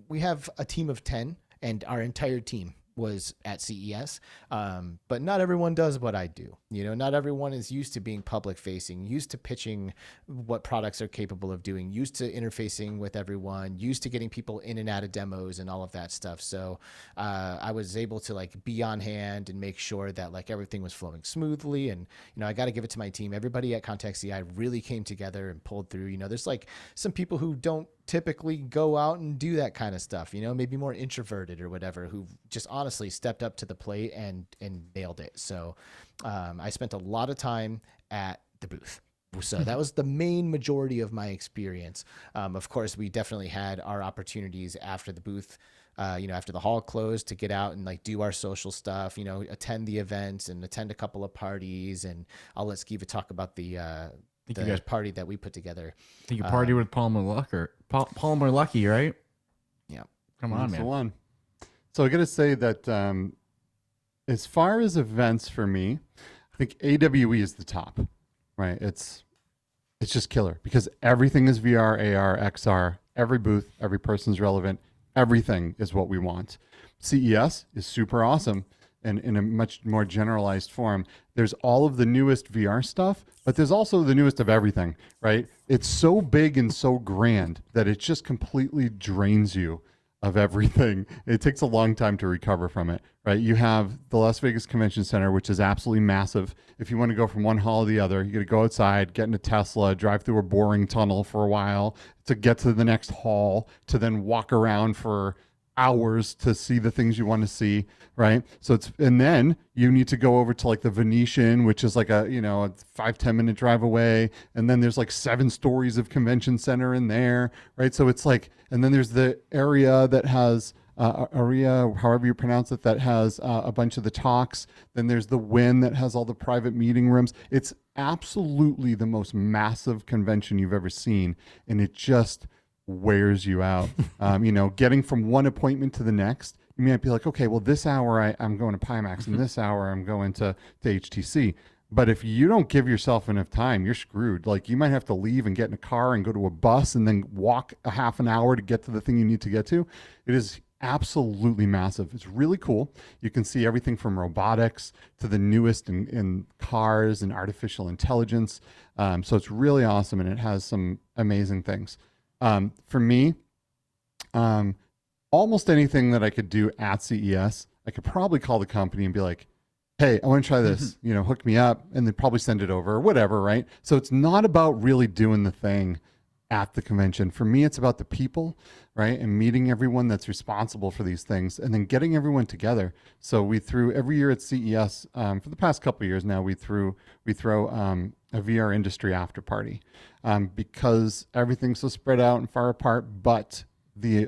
we have a team of 10 and our entire team was at CES. But not everyone does what I do. Not everyone is used to being public facing, used to pitching what products are capable of doing, used to interfacing with everyone, used to getting people in and out of demos and all of that stuff. So I was able to like be on hand and make sure that like everything was flowing smoothly. And, I got to give it to my team. Everybody at Contact CI really came together and pulled through. There's like some people who don't typically go out and do that kind of stuff, maybe more introverted or whatever, who just honestly stepped up to the plate and nailed it. So I spent a lot of time at the booth. So that was the main majority of my experience. Of course, we definitely had our opportunities after the booth, after the hall closed, to get out and like do our social stuff, attend the events and attend a couple of parties. And I'll let Skeeva talk about the party that we put together. I think you partied with Palmer Lucky, right? Yeah. Come on, That's man. the one. So I got to say that as far as events for me, I think AWE is the top, right? It's just killer because everything is VR, AR, XR. Every booth, every person's relevant. Everything is what we want. CES is super awesome. And in a much more generalized form, there's all of the newest VR stuff, but there's also the newest of everything, right? It's so big and so grand that it just completely drains you of everything. It takes a long time to recover from it, right? You have the Las Vegas Convention Center, which is absolutely massive. If you want to go from one hall to the other, you got to go outside, get in a Tesla, drive through a boring tunnel for a while to get to the next hall, to then walk around for hours to see the things you want to see, right? So and then you need to go over to like the Venetian, which is like a 5-10 minute drive away, and then there's like 7 stories of convention center in there, right? So it's like, and then there's the area that has area, however you pronounce it, that has a bunch of the talks. Then there's the Wynn that has all the private meeting rooms. It's absolutely the most massive convention you've ever seen, and it just wears you out. Getting from one appointment to the next, you might be like, okay, well, this hour I'm going to Pimax, and this hour I'm going to HTC. But if you don't give yourself enough time, you're screwed. Like, you might have to leave and get in a car and go to a bus and then walk a half an hour to get to the thing you need to get to. It is absolutely massive. It's really cool. You can see everything from robotics to the newest in cars and artificial intelligence. So it's really awesome, and it has some amazing things. For me, almost anything that I could do at CES, I could probably call the company and be like, hey, I want to try this, hook me up, and they'd probably send it over or whatever, right? So it's not about really doing the thing at the convention. For me, it's about the people, right? And meeting everyone that's responsible for these things and then getting everyone together. So we threw every year at CES, for the past couple of years now, we throw a VR industry after party, because everything's so spread out and far apart, but the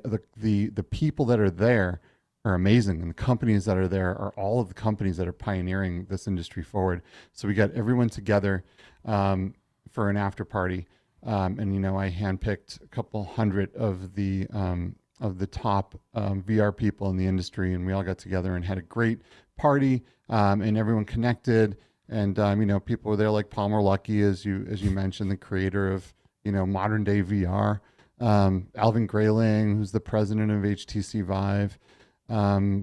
people that are there are amazing, and the companies that are there are all of the companies that are pioneering this industry forward. So we got everyone together for an after party, and I handpicked a couple hundred of the top VR people in the industry, and we all got together and had a great party, and everyone connected. And people were there like Palmer Luckey, as you mentioned, the creator of modern day VR. Alvin Grayling, who's the president of HTC Vive.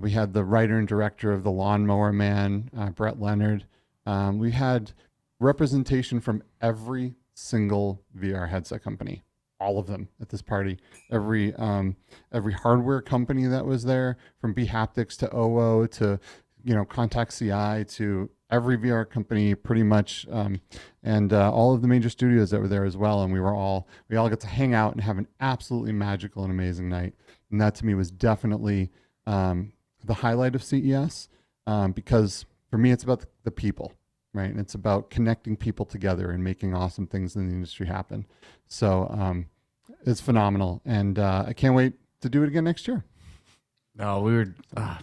We had the writer and director of The Lawnmower Man, Brett Leonard. We had representation from every single VR headset company, all of them at this party. Every hardware company that was there, from BHaptics to OO to Contact CI to every VR company pretty much, and all of the major studios that were there as well. And we all got to hang out and have an absolutely magical and amazing night. And that to me was definitely the highlight of CES, because for me, it's about the people, right? And it's about connecting people together and making awesome things in the industry happen. So It's phenomenal, and I can't wait to do it again next year. Oh, we were,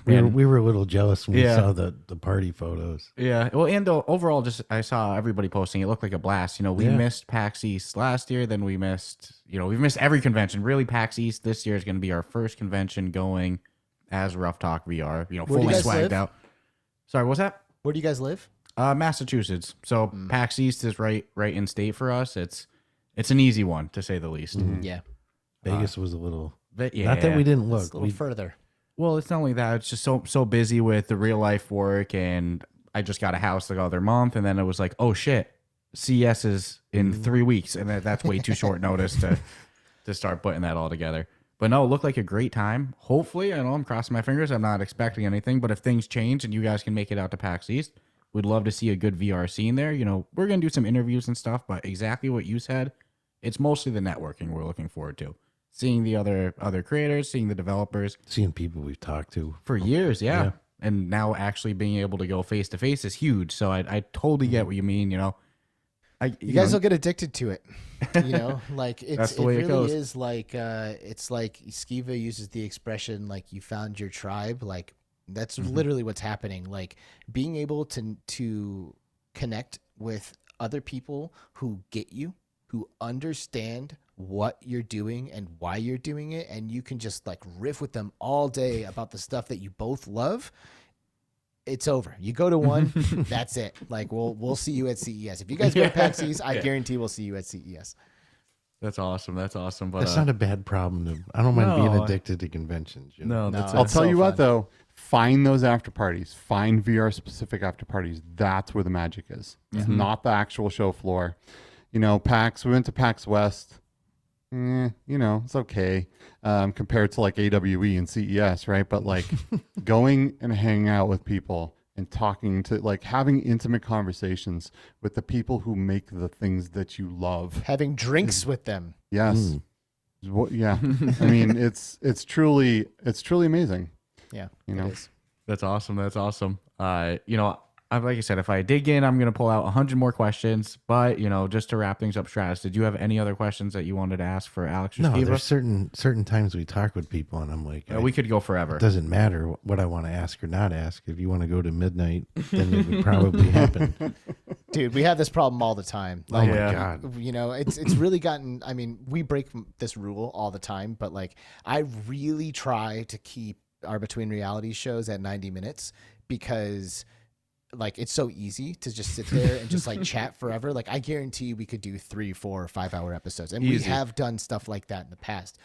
We were a little jealous when we Yeah. saw the party photos. yeah. Well, and overall, just I saw everybody posting. It looked like a blast. We missed PAX East last year. Then we missed, we've missed every convention. Really, PAX East this year is going to be our first convention going as Ruff Talk VR. do you Fully guys swagged live? out. Sorry, what's that? Where do you guys live? Massachusetts. So PAX East is right in state for us. It's an easy one to say the least. Yeah, Vegas was a little. But yeah, Not that we didn't it's look. a little We, further. Well, it's not only that; it's just so busy with the real life work, and I just got a house the other month, and then it was like, oh shit, CES is in 3 weeks, and that's way too short notice to start putting that all together. But no, it looked like a great time. Hopefully, I know I'm crossing my fingers. I'm not expecting anything, but if things change and you guys can make it out to PAX East, we'd love to see a good VR scene there. We're gonna do some interviews and stuff, but exactly what you said, it's mostly the networking we're looking forward to. Seeing the other creators, seeing the developers seeing people we've talked to. for years, yeah. Yeah. And now actually being able to go face to face is huge. So I totally get what you mean. You You guys will get addicted to it. Like That's it the way it really goes. is like it's like Skeeva uses the expression like you found your tribe. Like that's literally what's happening. Like being able to connect with other people who get you, who understand what you're doing and why you're doing it, and you can just like riff with them all day about the stuff that you both love. It's over. You go to one, that's it. Like we'll see you at CES. If you guys go to PAX East, I guarantee we'll see you at CES. That's awesome. That's awesome. But That's not a bad problem. I don't mind being No. addicted to conventions. no, No. that's I'll It's tell so you what, fun. though, find those after parties. Find VR specific after parties. That's where the magic is. It's not the actual show floor. PAX. We went to PAX West. It's okay compared to like AWE and CES, right? But like going and hanging out with people and talking to like having intimate conversations with the people who make the things that you love. Having drinks with them. Yes. Yeah. I mean, it's truly amazing. Yeah, You know? it is. That's awesome. That's awesome. Like I said, if I dig in, I'm going to pull out 100 more questions. But, just to wrap things up, Stratus, did you have any other questions that you wanted to ask for Alex or No, Skeeva? there's certain times we talk with people, and I'm like, We could go forever. it doesn't matter what I want to ask or not ask. If you want to go to midnight, then it would probably happen. Dude, we have this problem all the time. Oh Like, my Yeah. god! it's really gotten. I mean, we break this rule all the time, but like, I really try to keep our Between Realities shows at 90 minutes because, like, it's so easy to just sit there and just like chat forever. Like, I guarantee we could do 3, 4, 5 hour episodes, and we Easy. have done stuff like that in the past.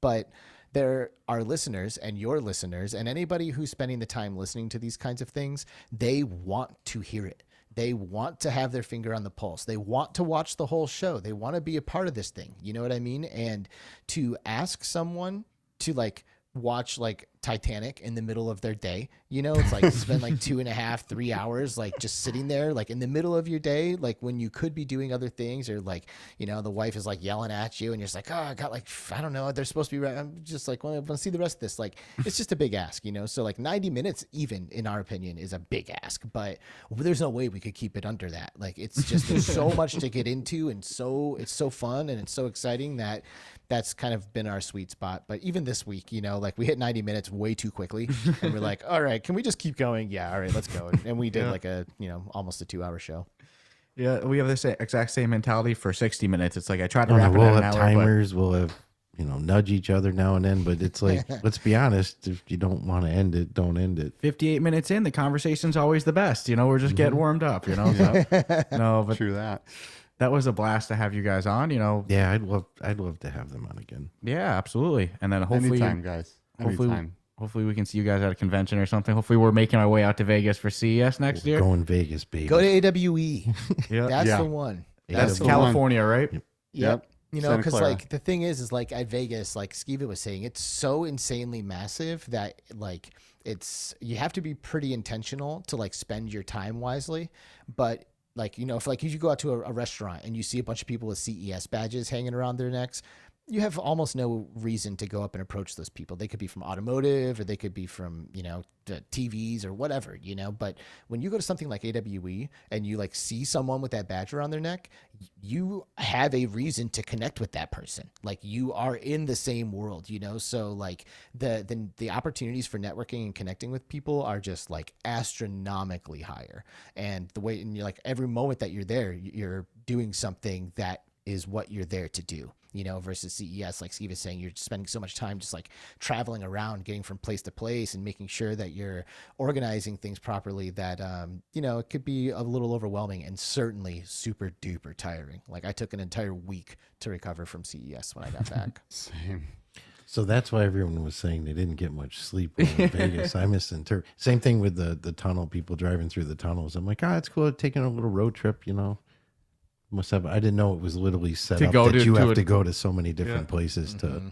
But there are listeners and your listeners and anybody who's spending the time listening to these kinds of things. They want to hear it. They want to have their finger on the pulse. They want to watch the whole show. They want to be a part of this thing. You know what I mean? And to ask someone to like watch like Titanic in the middle of their day, it's like spend like 2.5, 3 hours like just sitting there like in the middle of your day, like when you could be doing other things, or like the wife is like yelling at you and you're just like, oh, I got like, I don't know, they're supposed to be right. I'm just like, well, I want to see the rest of this. Like it's just a big ask, so like 90 minutes even in our opinion is a big ask, but there's no way we could keep it under that. Like it's just there's so much to get into, and it's so fun and it's so exciting that that's kind of been our sweet spot. But even this week, like we hit 90 minutes way too quickly and we're like, all right, can we just keep going? Yeah. All right, let's go. And we did like a, almost a 2 hour show. Yeah, we have this exact same mentality for 60 minutes. It's like I try to Oh, no, wrap it we'll in an have hour. timers. We'll have nudge each other now and then. But it's like, let's be honest. If you don't want to end it, don't end it. 58 minutes in, the conversation's always the best. We're just getting warmed up, So, no, but True that. that was a blast to have you guys on, Yeah, I'd love to have them on again. Yeah, absolutely. And then hopefully, Anytime, guys. Anytime. hopefully we can see you guys at a convention or something. Hopefully we're making our way out to Vegas for CES next year. Going Vegas, baby. Go to AWE. Yeah, That's Yeah. the one. that's the one. California, right? Yep. Santa Because Clara. like the thing is like at Vegas, like Skeeva was saying, it's so insanely massive that like you have to be pretty intentional to like spend your time wisely. But like, if like you go out to a restaurant and you see a bunch of people with CES badges hanging around their necks, you have almost no reason to go up and approach those people. They could be from automotive, or they could be from, the TVs or whatever, but when you go to something like AWE and you like see someone with that badge around their neck, you have a reason to connect with that person. Like, you are in the same world, so like the opportunities for networking and connecting with people are just like astronomically higher. And the way, and you're like, every moment that you're there, you're doing something that is what you're there to do. Versus CES, like Steve is saying, you're spending so much time just like traveling around, getting from place to place, and making sure that you're organizing things properly, that, it could be a little overwhelming and certainly super duper tiring. Like, I took an entire week to recover from CES when I got back. Same. So that's why everyone was saying they didn't get much sleep in Vegas. I misinterpreted. Same thing with the tunnel, people driving through the tunnels. I'm like, it's cool, taking a little road trip, Must have. I didn't know it was literally set To up go that to- you to have a- to go to so many different places to.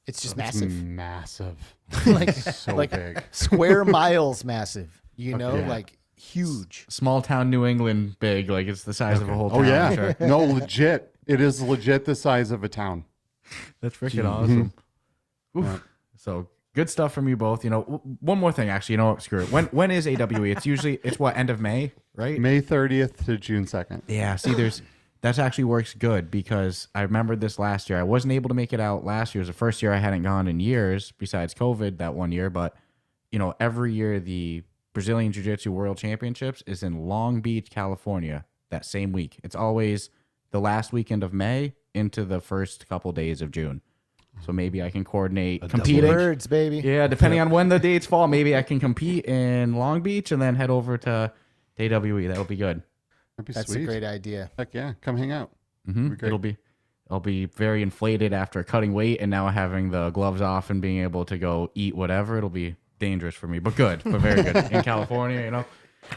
It's just It's massive. massive. Like, So like big. square miles massive, yeah. like huge. Small town New England big, like it's the size of a whole town. Oh yeah. Sure. No, legit. It is legit the size of a town. That's freaking awesome. Oof. So good stuff from you both. One more thing, actually. Screw it. When is AWE? It's what, end of May, right? May 30th to June 2nd. Yeah. See, that actually works good, because I remembered this last year. I wasn't able to make it out last year. It was the first year I hadn't gone in years, besides COVID that one year. But every year the Brazilian Jiu-Jitsu World Championships is in Long Beach, California, that same week. It's always the last weekend of May into the first couple days of June. So maybe I can coordinate competing. Birds, baby. Yeah, depending on when the dates fall, maybe I can compete in Long Beach and then head over to AWE. That'll be good. That'd be That's sweet. a great idea. Heck yeah. Come hang out. Great. I'll be very inflated after cutting weight and now having the gloves off and being able to go eat whatever. It'll be dangerous for me, but good, but very good in California,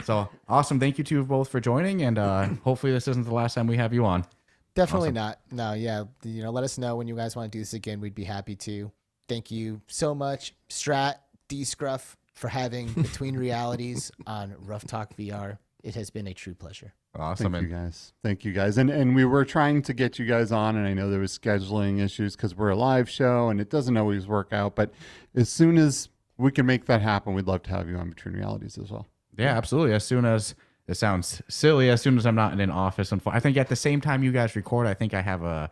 So awesome. Thank you two both for joining, and hopefully this isn't the last time we have you on. Definitely not. No, yeah. Let us know when you guys want to do this again. We'd be happy to. Thank you so much, Strat, Dscruff, for having Between Realities on Ruff Talk VR. It has been a true pleasure. Awesome. Thank you guys. Thank you guys. And we were trying to get you guys on, and I know there was scheduling issues because we're a live show and it doesn't always work out. But as soon as we can make that happen, we'd love to have you on Between Realities as well. Yeah, absolutely. As soon as it sounds silly, as soon as I'm not in an office, I think at the same time you guys record, I think I have a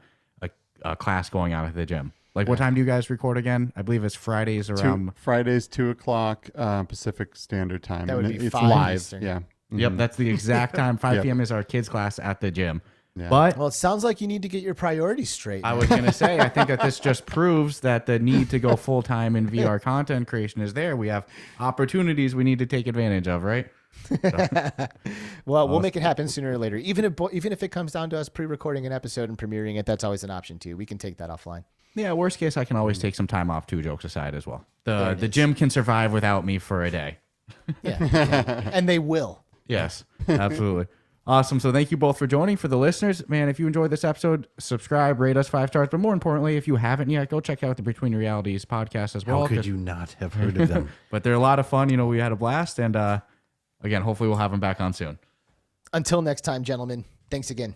class going on at the gym. Like, what time do you guys record again? I believe it's Fridays around. Fridays, 2:00 Pacific Standard Time. That would And be it's 5 live. Eastern. Yeah. Yep, that's the exact time. 5 Yep. p.m. is our kids class at the gym. Yeah. But Well, it sounds like you need to get your priorities straight. I man. was going to say, I think that this just proves that the need to go full time in VR content creation is there. We have opportunities we need to take advantage of, right? Well, we'll make it happen sooner or later. Even if it comes down to us pre-recording an episode and premiering it, that's always an option too. We can take that offline. Yeah, worst case, I can always take some time off too, jokes aside as well. There it The is. gym can survive without me for a day. Yeah. And they will. Yes, absolutely. Awesome. So thank you both for joining. For the listeners, man, if you enjoyed this episode, subscribe, rate us 5 stars. But more importantly, if you haven't yet, go check out the Between Realities podcast as well. How could you not have heard of them? But they're a lot of fun. We had a blast. And again, hopefully we'll have them back on soon. Until next time, gentlemen. Thanks again.